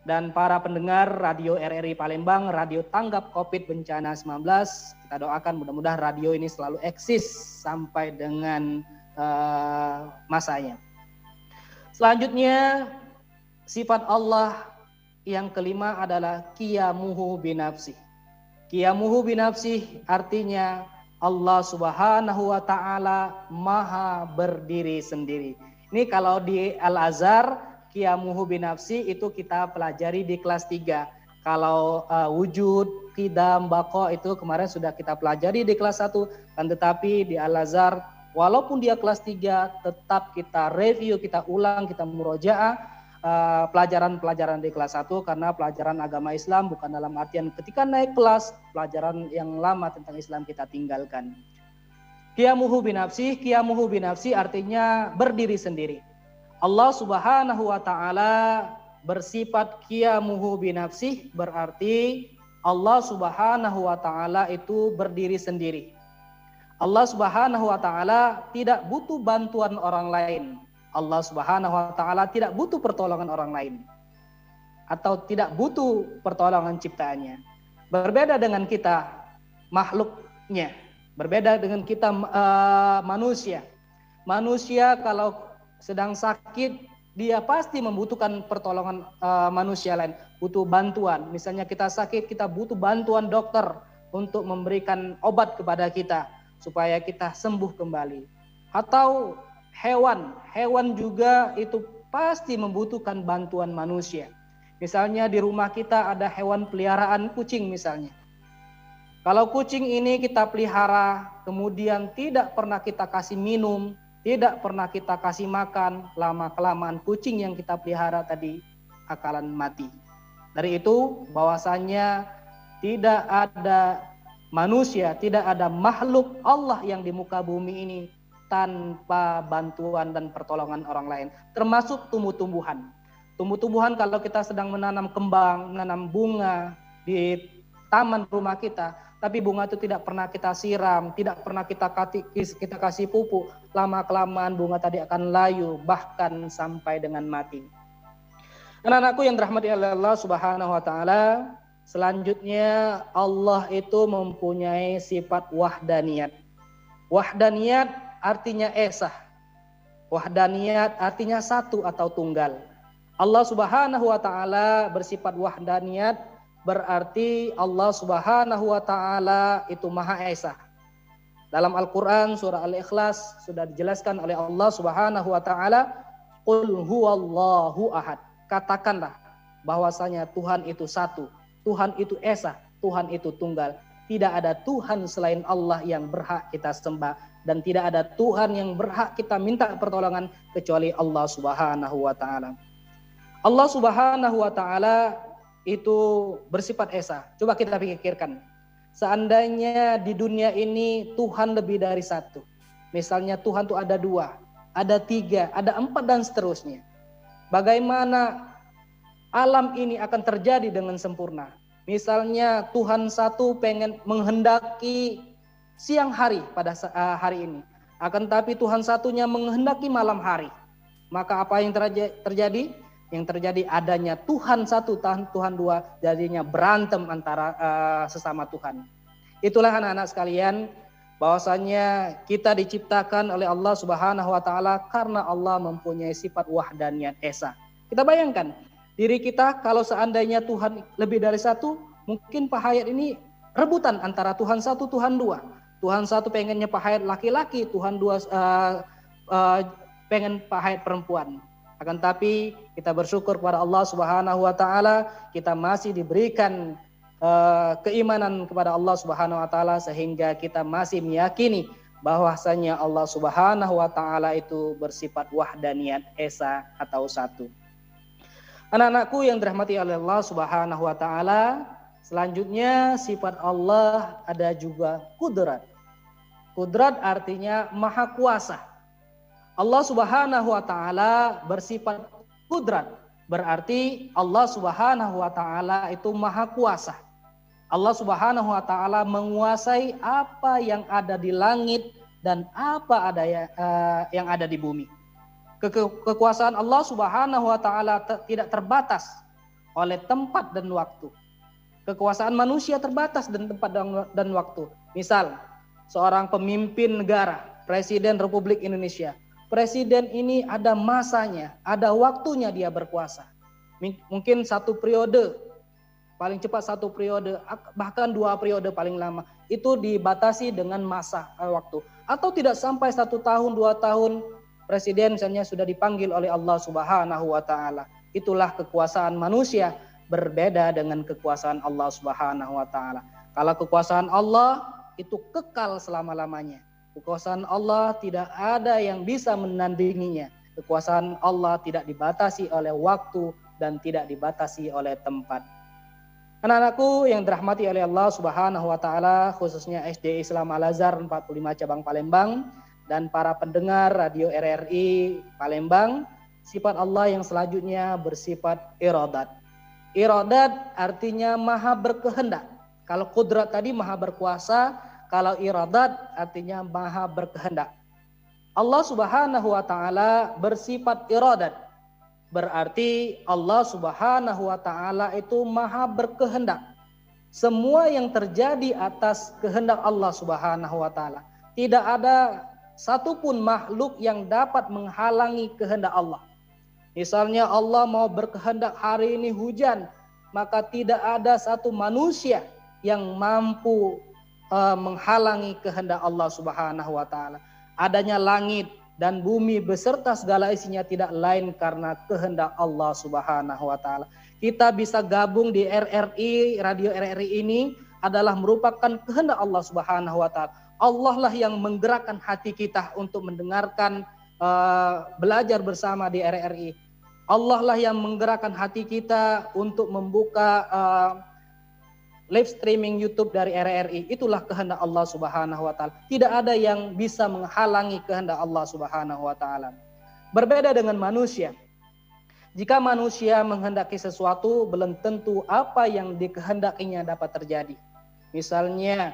dan para pendengar radio RRI Palembang, radio tanggap Covid bencana 19, kita doakan mudah-mudahan radio ini selalu eksis sampai dengan masanya. Selanjutnya sifat Allah yang kelima adalah qiyamuhu binafsi. Qiyamuhu binafsi artinya Allah Subhanahu wa taala maha berdiri sendiri. Ini kalau di Al-Azhar qiyamuhu binafsi itu kita pelajari di kelas 3. Kalau wujud, qidam, baqa itu kemarin sudah kita pelajari di kelas 1. Dan tetapi di Al-Azhar walaupun dia kelas 3 tetap kita review, kita ulang, kita murojaah pelajaran-pelajaran di kelas 1 karena pelajaran agama Islam bukan dalam artian ketika naik kelas pelajaran yang lama tentang Islam kita tinggalkan. Qiyamuhu binafsi artinya berdiri sendiri. Allah Subhanahu wa taala bersifat qiyamuhu binafsi berarti Allah Subhanahu wa taala itu berdiri sendiri. Allah Subhanahu wa taala tidak butuh bantuan orang lain. Allah Subhanahu wa taala tidak butuh pertolongan orang lain atau tidak butuh pertolongan ciptaannya. Berbeda dengan kita makhluknya, berbeda dengan kita manusia. Manusia kalau sedang sakit dia pasti membutuhkan pertolongan manusia lain, butuh bantuan. Misalnya kita sakit, kita butuh bantuan dokter untuk memberikan obat kepada kita supaya kita sembuh kembali. Atau hewan juga itu pasti membutuhkan bantuan manusia. Misalnya di rumah kita ada hewan peliharaan kucing misalnya. Kalau kucing ini kita pelihara, kemudian tidak pernah kita kasih minum, tidak pernah kita kasih makan, lama-kelamaan kucing yang kita pelihara tadi akalan mati. Dari itu bahwasanya tidak ada manusia, tidak ada makhluk Allah yang di muka bumi ini tanpa bantuan dan pertolongan orang lain, termasuk tumbuh-tumbuhan. Tumbuh-tumbuhan kalau kita sedang menanam kembang, menanam bunga di taman rumah kita, tapi bunga itu tidak pernah kita siram, tidak pernah kita kasih pupuk, lama-kelamaan bunga tadi akan layu, bahkan sampai dengan mati. Anak-anakku yang dirahmati Allah Subhanahu wa taala, selanjutnya Allah itu mempunyai sifat wahdaniyat. Wahdaniyat artinya esa. Wahdaniyat artinya satu atau tunggal. Allah Subhanahu wa taala bersifat wahdaniyat berarti Allah Subhanahu wa taala itu Maha Esa. Dalam Al-Qur'an surah Al-Ikhlas sudah dijelaskan oleh Allah Subhanahu wa taala, "Qul huwallahu ahad." Katakanlah bahwasanya Tuhan itu satu, Tuhan itu esa, Tuhan itu tunggal. Tidak ada Tuhan selain Allah yang berhak kita sembah dan tidak ada Tuhan yang berhak kita minta pertolongan kecuali Allah Subhanahu wa taala. Allah Subhanahu wa taala itu bersifat esa. Coba kita pikirkan. Seandainya di dunia ini Tuhan lebih dari satu. Misalnya Tuhan itu ada dua. ada 3, ada 4 dan seterusnya. Bagaimana alam ini akan terjadi dengan sempurna. Misalnya Tuhan satu pengen menghendaki siang hari pada hari ini. Akan tapi Tuhan satunya menghendaki malam hari. Maka apa yang terjadi? Yang terjadi adanya Tuhan satu, Tuhan dua, jadinya berantem antara sesama Tuhan. Itulah anak-anak sekalian, bahwasanya kita diciptakan oleh Allah Subhanahu wa taala karena Allah mempunyai sifat wahdaniyat esa. Kita bayangkan diri kita kalau seandainya Tuhan lebih dari satu, mungkin Pak Hayat ini rebutan antara Tuhan satu, Tuhan dua. Tuhan satu pengennya Pak Hayat laki-laki, Tuhan dua pengen Pak Hayat perempuan. Akan tapi kita bersyukur kepada Allah Subhanahu wa taala, kita masih diberikan keimanan kepada Allah Subhanahu wa taala sehingga kita masih meyakini bahwasanya Allah Subhanahu wa taala itu bersifat wahdaniyat esa atau satu. Anak-anakku yang dirahmati oleh Allah Subhanahu wa taala, selanjutnya sifat Allah ada juga kudrat. Kudrat artinya maha kuasa. Allah Subhanahu wa taala bersifat kudrat, berarti Allah Subhanahu wa taala itu maha kuasa. Allah Subhanahu wa taala menguasai apa yang ada di langit dan apa yang ada di bumi. Kekuasaan Allah Subhanahu wa taala tidak terbatas oleh tempat dan waktu. Kekuasaan manusia terbatas dan tempat dan waktu. Misal, seorang pemimpin negara, Presiden Republik Indonesia. Presiden ini ada masanya, ada waktunya dia berkuasa. Mungkin 1 periode, paling cepat 1 periode, bahkan 2 periode paling lama. Itu dibatasi dengan masa waktu. Atau tidak sampai 1 tahun, 2 tahun, Presiden misalnya sudah dipanggil oleh Allah Subhanahu wa taala. Itulah kekuasaan manusia, berbeda dengan kekuasaan Allah Subhanahu wa taala. Kalau kekuasaan Allah itu kekal selama-lamanya. Kekuasaan Allah tidak ada yang bisa menandinginya. Kekuasaan Allah tidak dibatasi oleh waktu dan tidak dibatasi oleh tempat. Anak-anakku yang dirahmati oleh Allah Subhanahu wa taala, khususnya SD Islam Al-Azhar 45 cabang Palembang dan para pendengar radio RRI Palembang, sifat Allah yang selanjutnya bersifat iradat. Iradat artinya maha berkehendak. Kalau kudrat tadi maha berkuasa, kalau iradat artinya maha berkehendak. Allah Subhanahu wa taala bersifat iradat. Berarti Allah Subhanahu wa taala itu maha berkehendak. Semua yang terjadi atas kehendak Allah Subhanahu wa taala. Tidak ada satupun makhluk yang dapat menghalangi kehendak Allah. Misalnya Allah mau berkehendak hari ini hujan, maka tidak ada satu manusia yang mampu menghalangi kehendak Allah Subhanahu wa taala. Adanya langit dan bumi beserta segala isinya tidak lain karena kehendak Allah Subhanahu wa taala. Kita bisa gabung di RRI, radio RRI ini adalah merupakan kehendak Allah Subhanahu wa taala. Allah lah yang menggerakkan hati kita untuk mendengarkan belajar bersama di RRI. Allah lah yang menggerakkan hati kita untuk membuka live streaming YouTube dari RRI. Itulah kehendak Allah Subhanahu wa taala. Tidak ada yang bisa menghalangi kehendak Allah Subhanahu wa taala. Berbeda dengan manusia. Jika manusia menghendaki sesuatu, belum tentu apa yang dikehendakinya dapat terjadi. Misalnya,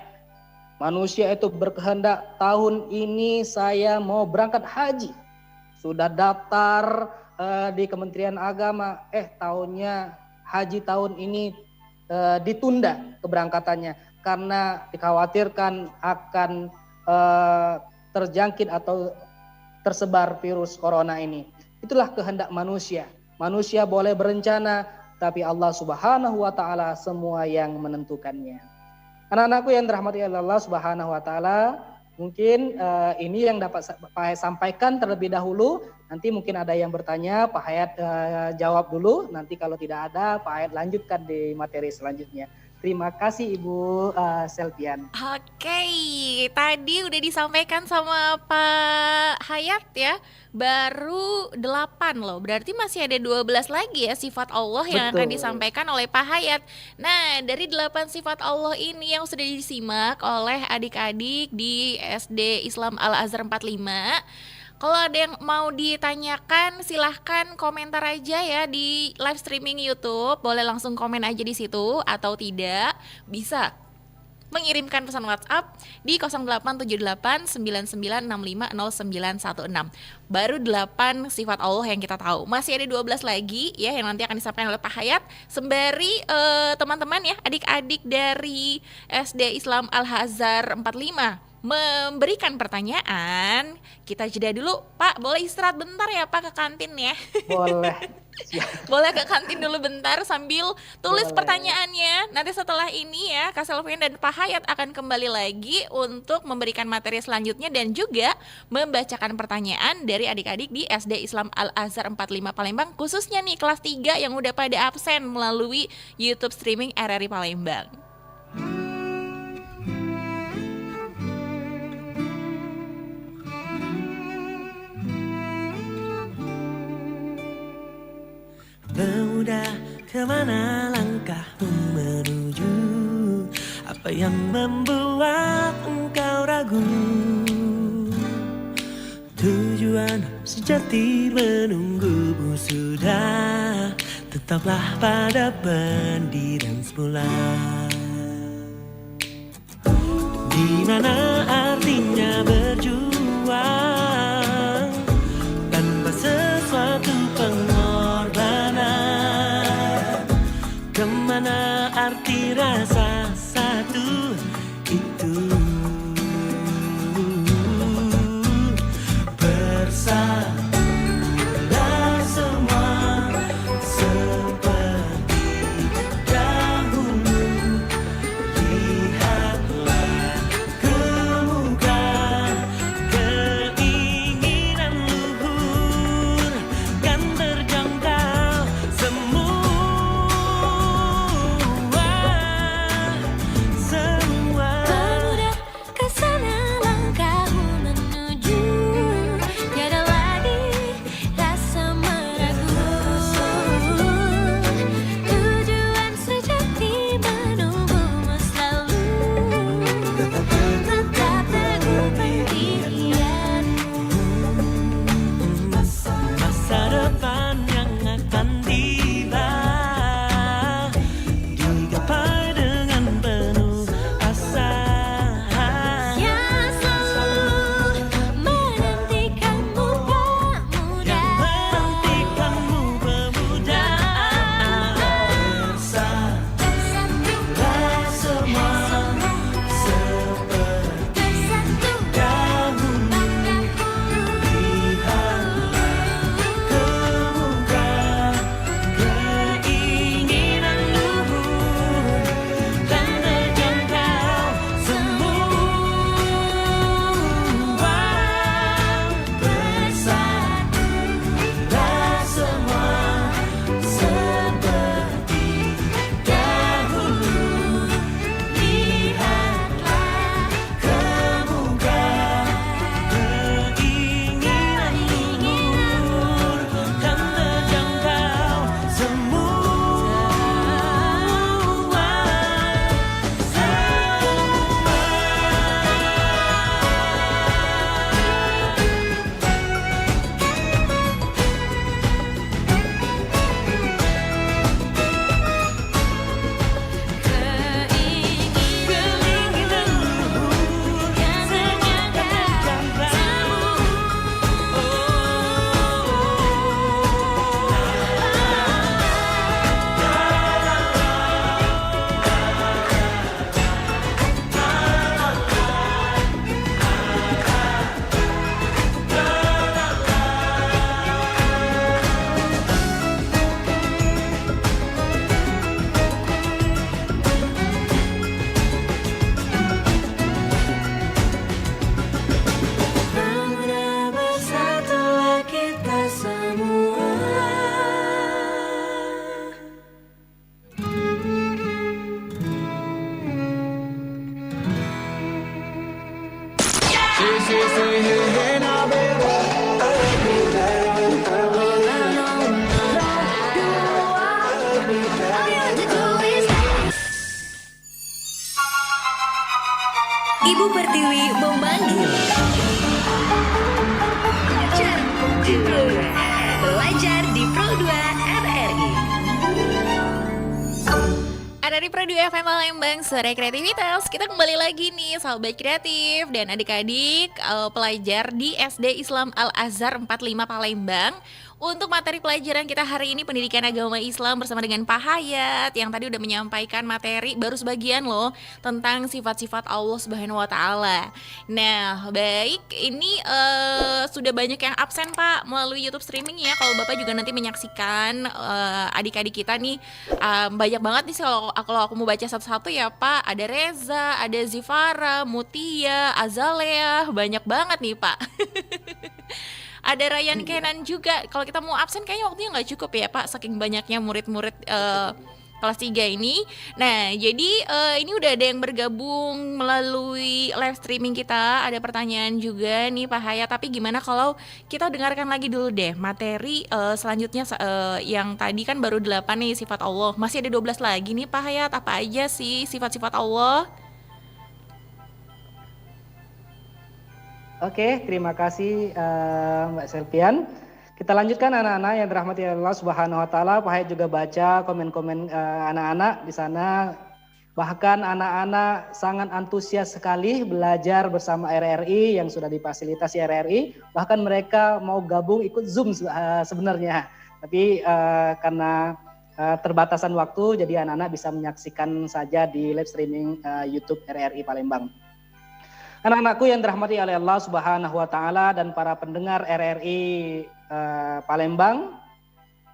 manusia itu berkehendak tahun ini saya mau berangkat haji. Sudah daftar di Kementerian Agama, tahunnya haji tahun ini ditunda keberangkatannya karena dikhawatirkan akan terjangkit atau tersebar virus corona ini. Itulah kehendak manusia. Manusia boleh berencana, tapi Allah Subhanahu wa taala semua yang menentukannya. Anak-anakku yang dirahmati Allah Subhanahu wa taala, mungkin ini yang dapat Pak Hayat sampaikan terlebih dahulu. Nanti mungkin ada yang bertanya, Pak Hayat jawab dulu. Nanti kalau tidak ada, Pak Hayat lanjutkan di materi selanjutnya. Terima kasih Ibu Selvian. Oke, tadi udah disampaikan sama Pak Hayat ya, baru 8 loh. Berarti masih ada 12 lagi ya sifat Allah yang akan disampaikan oleh Pak Hayat. Nah, dari 8 sifat Allah ini yang sudah disimak oleh adik-adik di SD Islam Al-Azhar 45, Kalau ada yang mau ditanyakan, silahkan komentar aja ya di live streaming YouTube. Boleh langsung komen aja di situ, atau tidak bisa mengirimkan pesan WhatsApp di 087899650916. Baru 8 sifat Allah yang kita tahu. Masih ada 12 lagi ya yang nanti akan disampaikan oleh Pak Hayat sembari teman-teman ya, adik-adik dari SD Islam Al-Azhar 45 memberikan pertanyaan. Kita jeda dulu, Pak. Boleh istirahat bentar ya, Pak, ke kantin ya? Boleh. Boleh ke kantin dulu bentar sambil tulis Boleh. pertanyaannya. Nanti setelah ini ya, Kak Selvian dan Pak Hayat akan kembali lagi untuk memberikan materi selanjutnya dan juga membacakan pertanyaan dari adik-adik di SD Islam Al-Azhar 45 Palembang, khususnya nih kelas 3 yang udah pada absen melalui YouTube streaming RRI Palembang. Pemuda, kemana langkahmu menuju? Apa yang membuat engkau ragu? Tujuan sejati menunggumu sudah. Tetaplah pada pendirian semula. Di mana artinya berjuang tanpa sesuatu pengorbanan? Kemana arti rasa satu itu? Bersatulah semua seperti dahulu. Lihatlah ke muka, keinginan luhur kan terjangkau semua. Pemuda, kesana langkahmu menuju. Tiada lagi rasa meragu. Tujuan sejati menunggumu selalu. Tetap teguh pendirianmu. Masa depan yang akan tiba digapai dengan penuh asa. Yang selalu menantikanmu pemuda. Menantikanmu pemuda. Bersatulah semua seperti dahulu. Lihatlah ke muka, keinginan luhur dan terjangkau semua. Bersatulah semua seperti dahulu. Lihatlah ke muka, keinginan luhur dan terjangkau semua. Keinginan luhur dan terjangkau Pemuda, bersatulah kita semua. Ibu Pertiwi memanggil. di Pro 2. Belajar di Pro 2 RRI. Ada di Pro 2 FM Palembang, Suara Kreativitas. Kita kembali lagi nih, sahabat kreatif dan adik-adik pelajar di SD Islam Al-Azhar 45 Palembang. Untuk materi pelajaran kita hari ini pendidikan agama Islam bersama dengan Pak Hayat yang tadi udah menyampaikan materi baru sebagian loh tentang sifat-sifat Allah Subhanahu wa taala. Nah, baik, ini sudah banyak yang absen Pak melalui YouTube streaming ya. Kalau Bapak juga nanti menyaksikan adik-adik kita nih banyak banget nih kalau aku mau baca satu-satu ya Pak. Ada Reza, ada Zifara, Mutia, Azalea, banyak banget nih Pak. Ada Ryan Kenan juga. Kalau kita mau absen kayaknya waktunya nggak cukup ya Pak, saking banyaknya murid-murid kelas 3 ini. Nah, jadi ini udah ada yang bergabung melalui live streaming kita. Ada pertanyaan juga nih Pak Hayat. Tapi gimana kalau kita dengarkan lagi dulu deh materi selanjutnya yang tadi kan baru 8 nih sifat Allah. Masih ada 12 lagi nih Pak Hayat. Apa aja sih sifat-sifat Allah? Oke, terima kasih Mbak Selvian. Kita lanjutkan anak-anak yang dirahmati Allah Subhanahu wa taala. Pak Hayat juga baca komen-komen anak-anak di sana. Bahkan anak-anak sangat antusias sekali belajar bersama RRI yang sudah difasilitasi RRI. Bahkan mereka mau gabung ikut Zoom sebenarnya. Tapi karena terbatasan waktu, jadi anak-anak bisa menyaksikan saja di live streaming YouTube RRI Palembang. Anak-anakku yang dirahmati oleh Allah Subhanahu wa taala dan para pendengar RRI Palembang,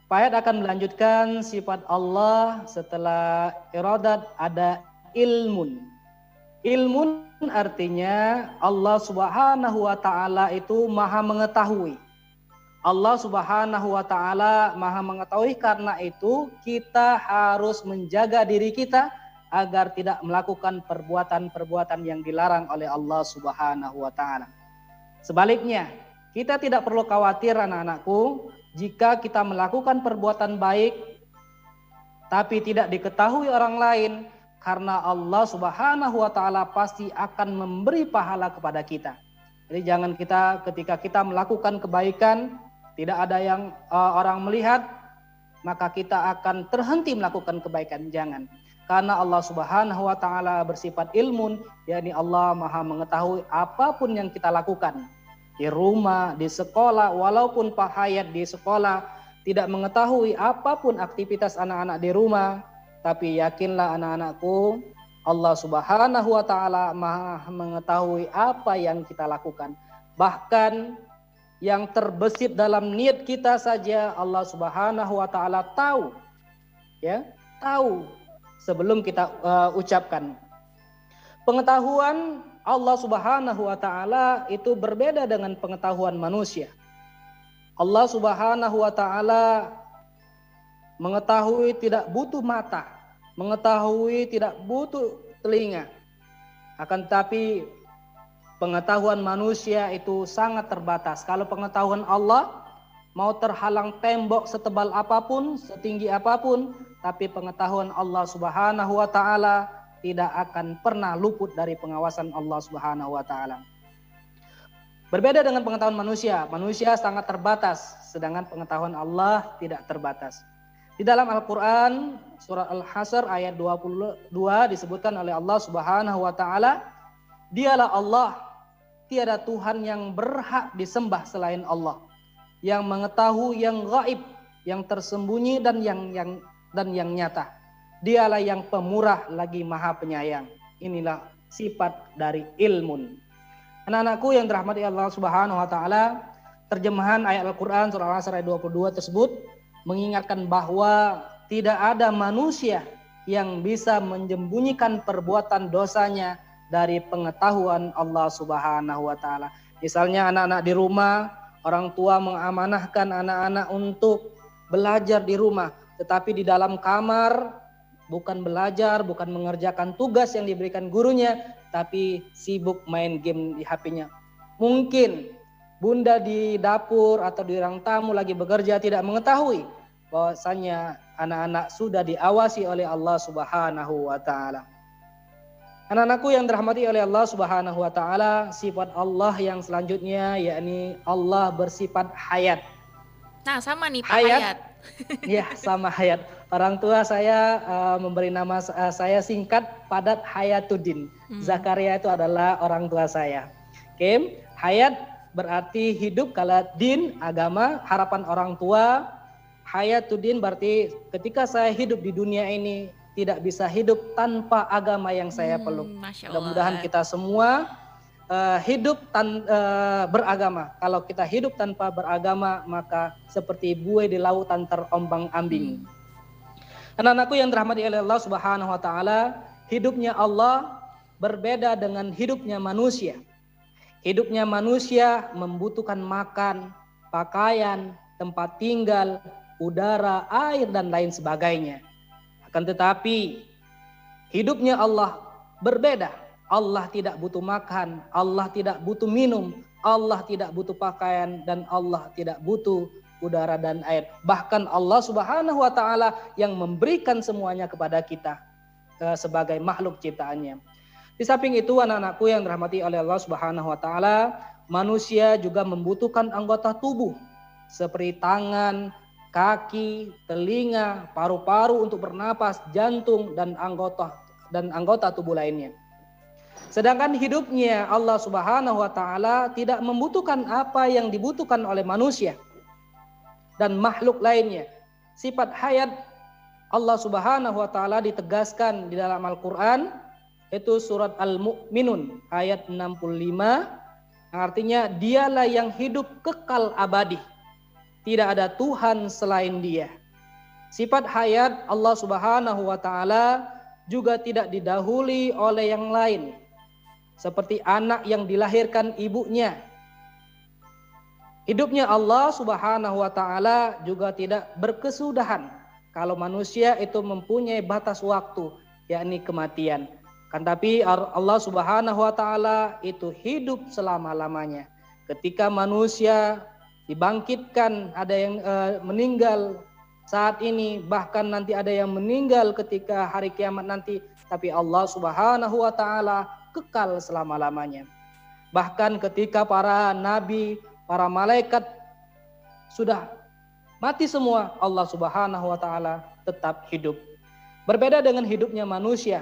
Pak Hayat akan melanjutkan sifat Allah. Setelah iradat ada ilmun. Ilmun artinya Allah Subhanahu wa taala itu Maha mengetahui. Allah Subhanahu wa taala Maha mengetahui, karena itu kita harus menjaga diri kita agar tidak melakukan perbuatan-perbuatan yang dilarang oleh Allah Subhanahu wa taala. Sebaliknya, kita tidak perlu khawatir anak-anakku jika kita melakukan perbuatan baik tapi tidak diketahui orang lain, karena Allah Subhanahu wa taala pasti akan memberi pahala kepada kita. Jadi jangan kita ketika kita melakukan kebaikan tidak ada yang orang melihat, maka kita akan terhenti melakukan kebaikan. Jangan. Karena Allah Subhanahu wa taala bersifat ilmun, yakni Allah Maha mengetahui apapun yang kita lakukan. Di rumah, di sekolah, walaupun Pak Hayat di sekolah tidak mengetahui apapun aktivitas anak-anak di rumah, tapi yakinlah anak-anakku, Allah Subhanahu wa taala Maha mengetahui apa yang kita lakukan. Bahkan yang terbesit dalam niat kita saja Allah Subhanahu wa taala tahu. Ya, tahu sebelum kita ucapkan. Pengetahuan Allah Subhanahu wa taala itu berbeda dengan pengetahuan manusia. Allah Subhanahu wa taala mengetahui tidak butuh mata, mengetahui tidak butuh telinga. Akan tetapi pengetahuan manusia itu sangat terbatas. Kalau pengetahuan Allah mau terhalang tembok setebal apapun, setinggi apapun, tapi pengetahuan Allah Subhanahu wa taala tidak akan pernah luput dari pengawasan Allah Subhanahu wa taala. Berbeda dengan pengetahuan manusia, manusia sangat terbatas, sedangkan pengetahuan Allah tidak terbatas. Di dalam Al-Qur'an surah Al-Hasr ayat 22 disebutkan oleh Allah Subhanahu wa taala, Dialah Allah, tiada Tuhan yang berhak disembah selain Allah, yang mengetahui yang gaib, yang tersembunyi dan yang nyata. Dialah yang pemurah lagi Maha Penyayang. Inilah sifat dari ilmun. Anak-anakku yang dirahmati Allah Subhanahu wa taala, terjemahan ayat Al-Qur'an surah Al-Asr ayat 22 tersebut mengingatkan bahwa tidak ada manusia yang bisa menyembunyikan perbuatan dosanya dari pengetahuan Allah Subhanahu wa taala. Misalnya anak-anak di rumah, orang tua mengamanahkan anak-anak untuk belajar di rumah, tetapi di dalam kamar bukan belajar, bukan mengerjakan tugas yang diberikan gurunya, tapi sibuk main game di HP-nya. Mungkin bunda di dapur atau di ruang tamu lagi bekerja tidak mengetahui bahwasanya anak-anak sudah diawasi oleh Allah Subhanahu wa taala. Anak-anakku yang dirahmati oleh Allah Subhanahu wa taala, sifat Allah yang selanjutnya yakni Allah bersifat hayat. Nah, sama nih Pak Hayat. Hayat. Ya, sama hayat. Orang tua saya memberi nama saya singkat padat Hayatuddin. Zakaria itu adalah orang tua saya. Oke, hayat berarti hidup, kalau din agama, harapan orang tua. Hayatuddin berarti ketika saya hidup di dunia ini tidak bisa hidup tanpa agama yang saya peluk. Masya Allah. Mudah-mudahan kita semua hidup beragama. Kalau kita hidup tanpa beragama, maka seperti buih di lautan terombang-ambing. Anak-anakku yang dirahmati oleh Allah Subhanahu wa taala, hidupnya Allah berbeda dengan hidupnya manusia. Hidupnya manusia membutuhkan makan, pakaian, tempat tinggal, udara, air, dan lain sebagainya. Akan tetapi hidupnya Allah berbeda. Allah tidak butuh makan, Allah tidak butuh minum, Allah tidak butuh pakaian, dan Allah tidak butuh udara dan air. Bahkan Allah Subhanahu wa taala yang memberikan semuanya kepada kita sebagai makhluk ciptaannya. Di samping itu, anak-anakku yang dirahmati oleh Allah Subhanahu wa taala, manusia juga membutuhkan anggota tubuh seperti tangan, kaki, telinga, paru-paru untuk bernapas, jantung, dan anggota tubuh lainnya. Sedangkan hidupnya Allah Subhanahu wa taala tidak membutuhkan apa yang dibutuhkan oleh manusia dan makhluk lainnya. Sifat hayat Allah Subhanahu wa taala ditegaskan di dalam Al-Qur'an, itu surat Al-Mu'minun ayat 65, artinya dialah yang hidup kekal abadi. Tidak ada Tuhan selain Dia. Sifat hayat Allah Subhanahu wa taala juga tidak didahului oleh yang lain. Seperti anak yang dilahirkan ibunya. Hidupnya Allah Subhanahu wa taala juga tidak berkesudahan. Kalau manusia itu mempunyai batas waktu, yakni kematian. Kan tapi Allah Subhanahu wa taala itu hidup selama-lamanya. Ketika manusia dibangkitkan, ada yang meninggal saat ini, bahkan nanti ada yang meninggal ketika hari kiamat nanti, tapi Allah Subhanahu wa taala kekal selama-lamanya. Bahkan ketika para nabi, para malaikat sudah mati semua, Allah Subhanahu wa taala tetap hidup. Berbeda dengan hidupnya manusia.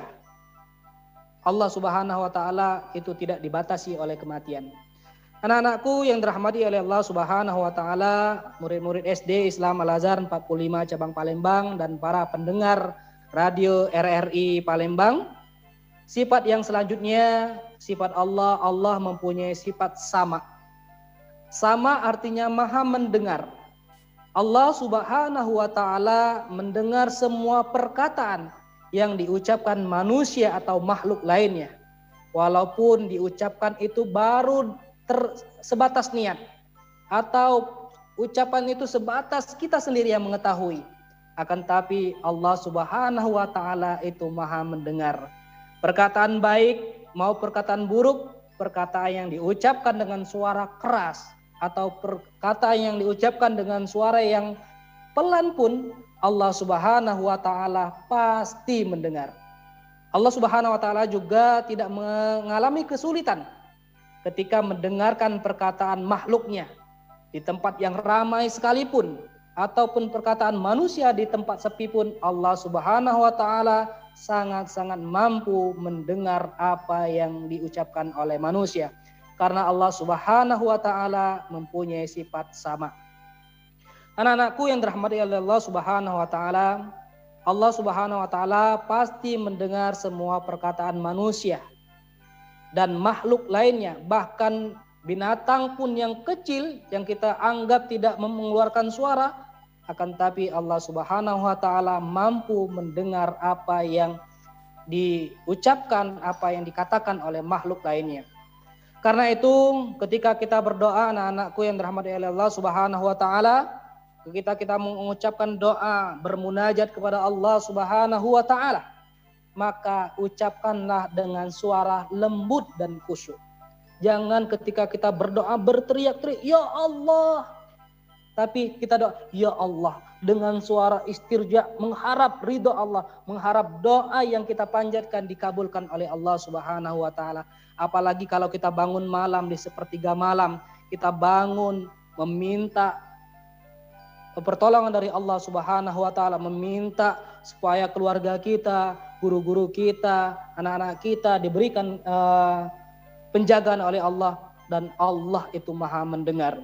Allah Subhanahu wa taala itu tidak dibatasi oleh kematian. Anak-anakku yang dirahmati oleh Allah Subhanahu wa taala, murid-murid SD Islam Al-Azhar 45 cabang Palembang dan para pendengar radio RRI Palembang, sifat yang selanjutnya, sifat Allah, Allah mempunyai sifat sama. Sama artinya maha mendengar. Allah Subhanahu wa taala mendengar semua perkataan yang diucapkan manusia atau makhluk lainnya. Walaupun diucapkan itu baru sebatas niat, atau ucapan itu sebatas kita sendiri yang mengetahui. Akan tapi Allah Subhanahu wa taala itu maha mendengar. Perkataan baik mau perkataan buruk, perkataan yang diucapkan dengan suara keras atau perkataan yang diucapkan dengan suara yang pelan pun, Allah Subhanahu wa taala pasti mendengar. Allah Subhanahu wa taala juga tidak mengalami kesulitan ketika mendengarkan perkataan makhluknya di tempat yang ramai sekalipun, ataupun perkataan manusia di tempat sepi pun, Allah Subhanahu wa taala sangat-sangat mampu mendengar apa yang diucapkan oleh manusia, karena Allah Subhanahu wa taala mempunyai sifat sama. Anak-anakku yang dirahmati oleh Allah Subhanahu wa taala, Allah Subhanahu wa taala pasti mendengar semua perkataan manusia dan makhluk lainnya, bahkan binatang pun yang kecil yang kita anggap tidak mengeluarkan suara, akan tapi Allah Subhanahu wa taala mampu mendengar apa yang diucapkan, apa yang dikatakan oleh makhluk lainnya. Karena itu ketika kita berdoa, anak-anakku yang dirahmati oleh Allah Subhanahu wa taala, ketika kita mengucapkan doa bermunajat kepada Allah Subhanahu wa taala, maka ucapkanlah dengan suara lembut dan khusyuk. Jangan ketika kita berdoa berteriak-teriak, ya Allah. Tapi kita doa, ya Allah, dengan suara istirja, mengharap ridho Allah, mengharap doa yang kita panjatkan dikabulkan oleh Allah Subhanahu wa taala. Apalagi kalau kita bangun malam di sepertiga malam, kita bangun meminta pertolongan dari Allah Subhanahu wa taala, meminta supaya keluarga kita, guru-guru kita, anak-anak kita diberikan penjagaan oleh Allah, dan Allah itu Maha mendengar.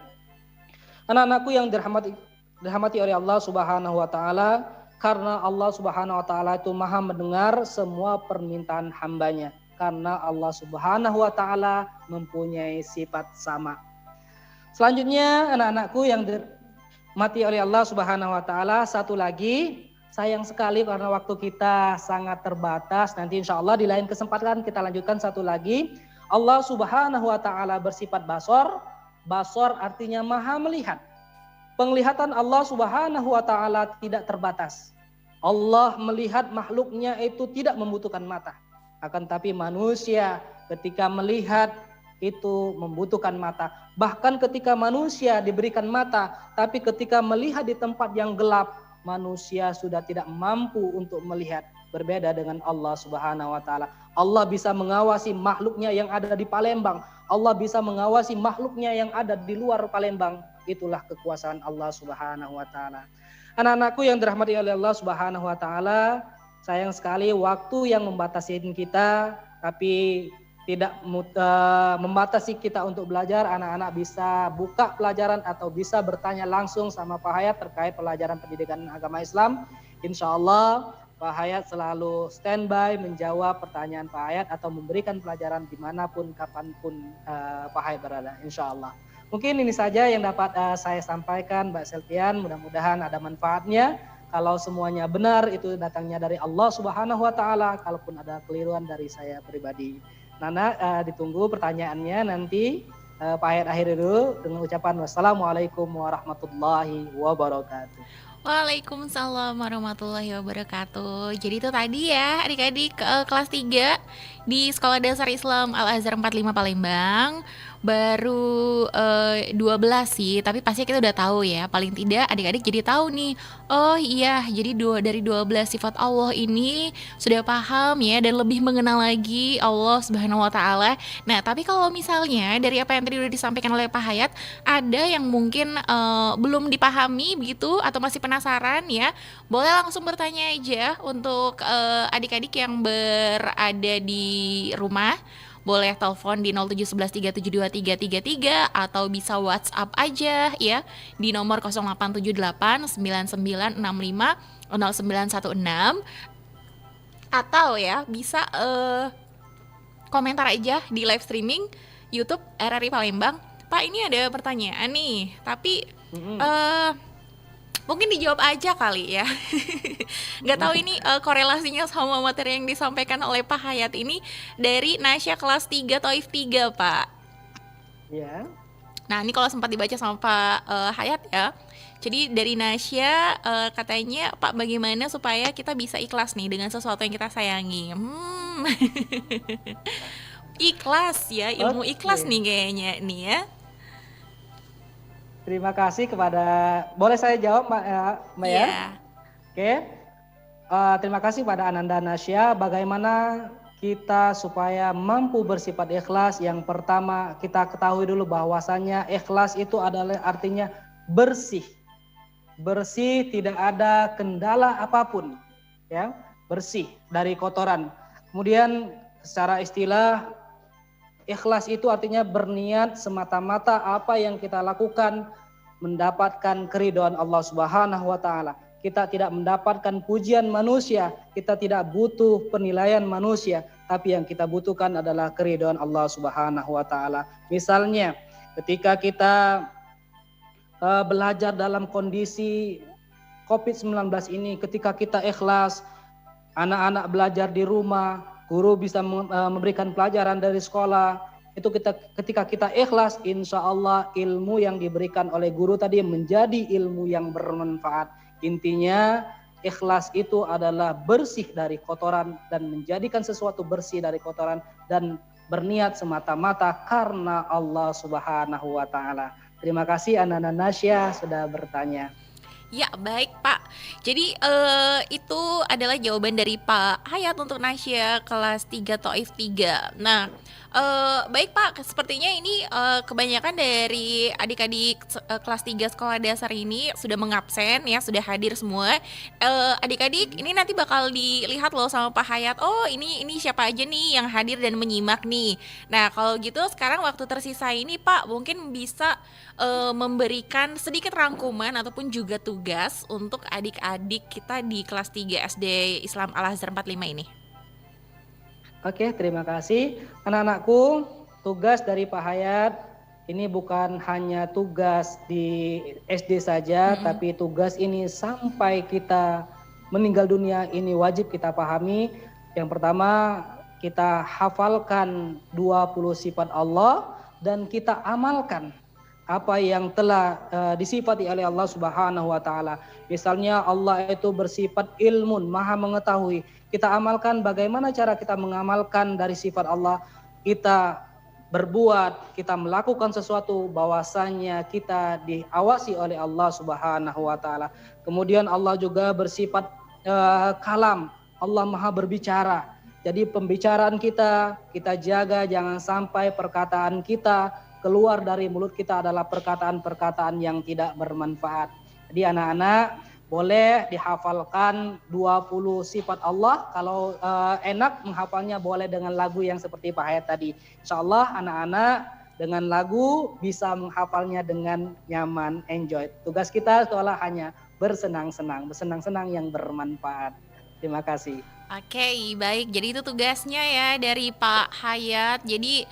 Anak-anakku yang dirahmati oleh Allah Subhanahu wa taala, karena Allah Subhanahu wa taala itu Maha mendengar semua permintaan hambanya, karena Allah Subhanahu wa taala mempunyai sifat sama. Selanjutnya anak-anakku yang dirahmati oleh Allah Subhanahu wa taala, satu lagi, sayang sekali karena waktu kita sangat terbatas, nanti insya Allah di lain kesempatan kita lanjutkan satu lagi. Allah Subhanahu wa taala bersifat basor. Basor artinya Maha melihat. Penglihatan Allah Subhanahu wa taala tidak terbatas. Allah melihat makhluknya itu tidak membutuhkan mata. Akan tapi manusia ketika melihat itu membutuhkan mata. Bahkan ketika manusia diberikan mata, tapi ketika melihat di tempat yang gelap, manusia sudah tidak mampu untuk melihat. Berbeda dengan Allah Subhanahu wa taala. Allah bisa mengawasi makhluknya yang ada di Palembang. Allah bisa mengawasi makhluknya yang ada di luar Palembang. Itulah kekuasaan Allah Subhanahu wa taala. Anak-anakku yang dirahmati oleh Allah Subhanahu wa taala, sayang sekali waktu yang membatasi kita, tapi tidak membatasi kita untuk belajar. Anak-anak bisa buka pelajaran atau bisa bertanya langsung sama Pak Hayat terkait pelajaran pendidikan agama Islam. Insya Allah Pak Hayat selalu standby menjawab pertanyaan Pak Hayat atau memberikan pelajaran dimanapun, kapanpun Pak Hayat berada, insya Allah. Mungkin ini saja yang dapat saya sampaikan, Mbak Selvian. Mudah-mudahan ada manfaatnya. Kalau semuanya benar, itu datangnya dari Allah Subhanahu wa taala. Kalaupun ada keliruan dari saya pribadi. Nana, ditunggu pertanyaannya nanti. Pak Hayat akhiri dulu dengan ucapan wassalamualaikum warahmatullahi wabarakatuh. Waalaikumsalam warahmatullahi wabarakatuh. Jadi itu tadi ya adik-adik kelas 3 di Sekolah Dasar Islam Al-Azhar 45 Palembang. Baru 12 sih, tapi pasti kita udah tahu ya. Paling tidak adik-adik jadi tahu nih. Oh iya, jadi dari 12 sifat Allah ini sudah paham ya, dan lebih mengenal lagi Allah Subhanahu wa taala. Nah, tapi kalau misalnya dari apa yang tadi udah disampaikan oleh Pak Hayat, ada yang mungkin belum dipahami begitu atau masih penasaran ya, boleh langsung bertanya aja untuk adik-adik yang berada di rumah. Boleh telepon di 07113723333 atau bisa WhatsApp aja ya di nomor 087899650916 atau ya bisa komentar aja di live streaming YouTube RRI Palembang. Pak, ini ada pertanyaan nih, tapi mungkin dijawab aja kali ya. Nggak tahu ini korelasinya sama materi yang disampaikan oleh Pak Hayat ini dari Nasya kelas 3 Taif 3, Pak. Ya. Nah, ini kalau sempat dibaca sama Pak Hayat ya. Jadi dari Nasya katanya, Pak, bagaimana supaya kita bisa ikhlas nih dengan sesuatu yang kita sayangi? Ikhlas ya, ilmu ikhlas nih kayaknya nih ya. Terima kasih kepada, boleh saya jawab Mbak ya? Oke. Terima kasih pada Ananda Nasya. Bagaimana kita supaya mampu bersifat ikhlas? Yang pertama kita ketahui dulu bahwasannya ikhlas itu adalah artinya bersih. Bersih, tidak ada kendala apapun, ya, bersih dari kotoran. Kemudian secara istilah ikhlas itu artinya berniat semata-mata apa yang kita lakukan mendapatkan keridhaan Allah Subhanahu wa taala. Kita tidak mendapatkan pujian manusia, kita tidak butuh penilaian manusia, tapi yang kita butuhkan adalah keridhaan Allah Subhanahu wa taala. Misalnya ketika kita belajar dalam kondisi COVID-19 ini, ketika kita ikhlas, anak-anak belajar di rumah, guru bisa memberikan pelajaran dari sekolah, itu ketika kita ikhlas, insya Allah ilmu yang diberikan oleh guru tadi menjadi ilmu yang bermanfaat. Intinya ikhlas itu adalah bersih dari kotoran dan menjadikan sesuatu bersih dari kotoran dan berniat semata-mata karena Allah Subhanahu wa taala. Terima kasih Ananda Nasya sudah bertanya. Ya, baik Pak. Jadi itu adalah jawaban dari Pak Hayat untuk Nasya kelas 3 Taif 3. Nah, baik Pak, sepertinya ini kebanyakan dari adik-adik kelas 3 sekolah dasar ini sudah mengabsen ya, sudah hadir semua. Adik-adik ini nanti bakal dilihat loh sama Pak Hayat. Oh, ini siapa aja nih yang hadir dan menyimak nih. Nah, kalau gitu sekarang waktu tersisa ini Pak mungkin bisa memberikan sedikit rangkuman ataupun juga tugas untuk adik-adik kita di kelas 3 SD Islam Al Azhar 45 ini. Oke, terima kasih. Anak-anakku, tugas dari Pak Hayat ini bukan hanya tugas di SD saja, tapi tugas ini sampai kita meninggal dunia ini wajib kita pahami. Yang pertama, kita hafalkan 20 sifat Allah dan kita amalkan apa yang telah disifati oleh Allah Subhanahu wa taala. Misalnya Allah itu bersifat ilmun, maha mengetahui. Kita amalkan bagaimana cara kita mengamalkan dari sifat Allah. Kita berbuat, kita melakukan sesuatu bahwasanya kita diawasi oleh Allah Subhanahu wa taala. Kemudian Allah juga bersifat kalam. Allah maha berbicara. Jadi pembicaraan kita jaga jangan sampai perkataan kita keluar dari mulut kita adalah perkataan-perkataan yang tidak bermanfaat. Jadi anak-anak boleh dihafalkan 20 sifat Allah. Kalau enak menghafalnya boleh dengan lagu yang seperti Pak Hayat tadi. Insyaallah anak-anak dengan lagu bisa menghafalnya dengan nyaman, enjoy. Tugas kita sekolah hanya bersenang-senang yang bermanfaat. Terima kasih. Oke, baik. Jadi itu tugasnya ya dari Pak Hayat. Jadi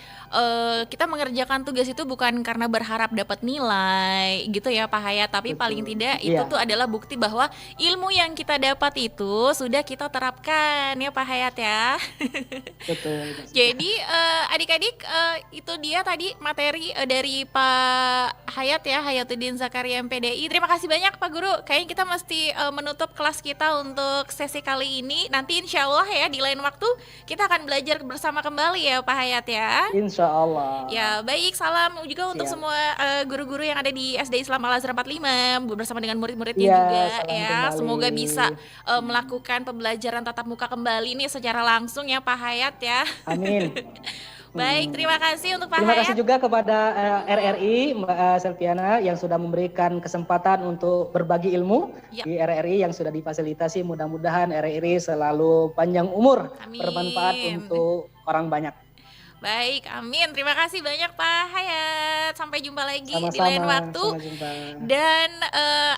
kita mengerjakan tugas itu bukan karena berharap dapat nilai gitu ya Pak Hayat, tapi Betul. paling tidak itu Iya. tuh adalah bukti bahwa ilmu yang kita dapat itu sudah kita terapkan ya Pak Hayat ya. Betul. Jadi adik-adik itu dia tadi materi dari Pak Hayat ya, Hayatuddin Zakaria MPDI. Terima kasih banyak Pak Guru. Kayaknya kita mesti menutup kelas kita untuk sesi kali ini. Nanti insya Allah ya di lain waktu kita akan belajar bersama kembali ya Pak Hayat ya. Insya Allah. Ya baik, salam juga untuk Siap. semua guru-guru yang ada di SD Islam Al Azhar 45 bersama dengan murid-muridnya Iya, juga salam ya. kembali. Semoga bisa melakukan pembelajaran tatap muka kembali nih secara langsung ya Pak Hayat ya. Amin. Baik, terima kasih untuk Pak Terima Hayat. kasih juga kepada RRI Mbak Selviana yang sudah memberikan kesempatan untuk berbagi ilmu Ya. di RRI yang sudah difasilitasi. Mudah-mudahan RRI selalu panjang umur, Amin. bermanfaat untuk orang banyak. Baik, amin. Terima kasih banyak Pak Hayat. Sampai jumpa lagi di Sama-sama. lain waktu. Sampai jumpa. Dan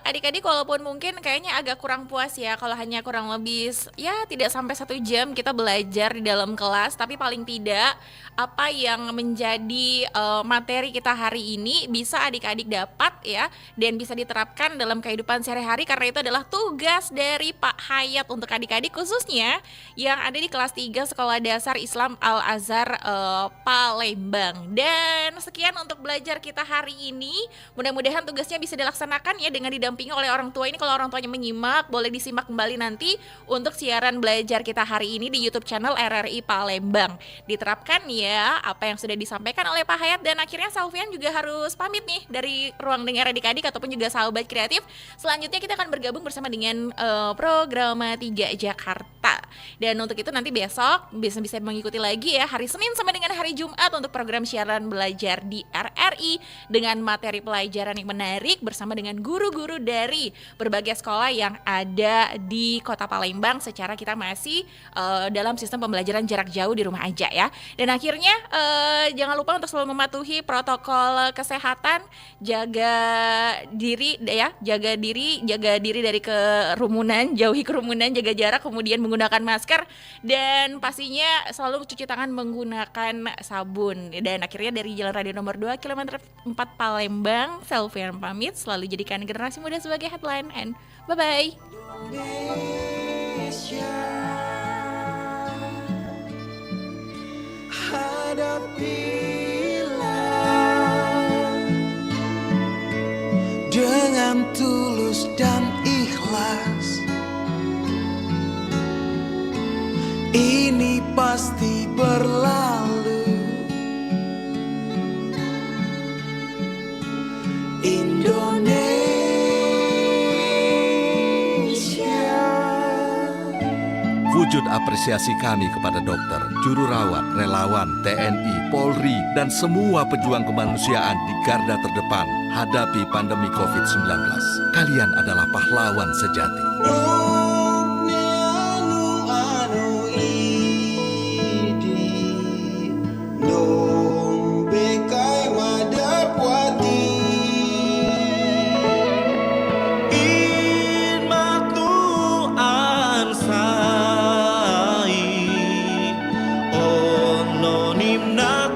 adik-adik walaupun mungkin kayaknya agak kurang puas ya kalau hanya kurang lebih ya tidak sampai 1 jam kita belajar di dalam kelas, tapi paling tidak apa yang menjadi materi kita hari ini bisa adik-adik dapat ya dan bisa diterapkan dalam kehidupan sehari-hari karena itu adalah tugas dari Pak Hayat untuk adik-adik khususnya yang ada di kelas 3 Sekolah Dasar Islam Al Azhar Palembang. Dan sekian untuk belajar kita hari ini. Mudah-mudahan tugasnya bisa dilaksanakan ya dengan didampingi oleh orang tua ini. Kalau orang tuanya menyimak, boleh disimak kembali nanti untuk siaran belajar kita hari ini di YouTube channel RRI Palembang. Diterapkan ya apa yang sudah disampaikan oleh Pak Hayat. Dan akhirnya Salvian juga harus pamit nih dari ruang dengar adik-adik ataupun juga sahabat kreatif. Selanjutnya kita akan bergabung bersama dengan program 3 Jakarta. Dan untuk itu nanti besok bisa mengikuti lagi ya hari Senin sampai dengan hari Jumat untuk program siaran belajar di RRI dengan materi pelajaran yang menarik bersama dengan guru-guru dari berbagai sekolah yang ada di Kota Palembang secara kita masih dalam sistem pembelajaran jarak jauh di rumah aja ya. Dan akhirnya jangan lupa untuk selalu mematuhi protokol kesehatan, jaga diri ya, jaga diri dari kerumunan, jauhi kerumunan, jaga jarak, kemudian menggunakan masker dan pastinya selalu cuci tangan menggunakan sabun. Dan akhirnya dari Jalan Radio nomor 2 kilometer 4 Palembang, Selvian pamit, selalu jadikan generasi muda sebagai headline and bye-bye. Indonesia, hadapilah dengan tulus dan ikhlas. Ini pasti berlalu. Wujud apresiasi kami kepada dokter, juru rawat, relawan, TNI, Polri, dan semua pejuang kemanusiaan di garda terdepan hadapi pandemi COVID-19. Kalian adalah pahlawan sejati. Sai, oh no nimna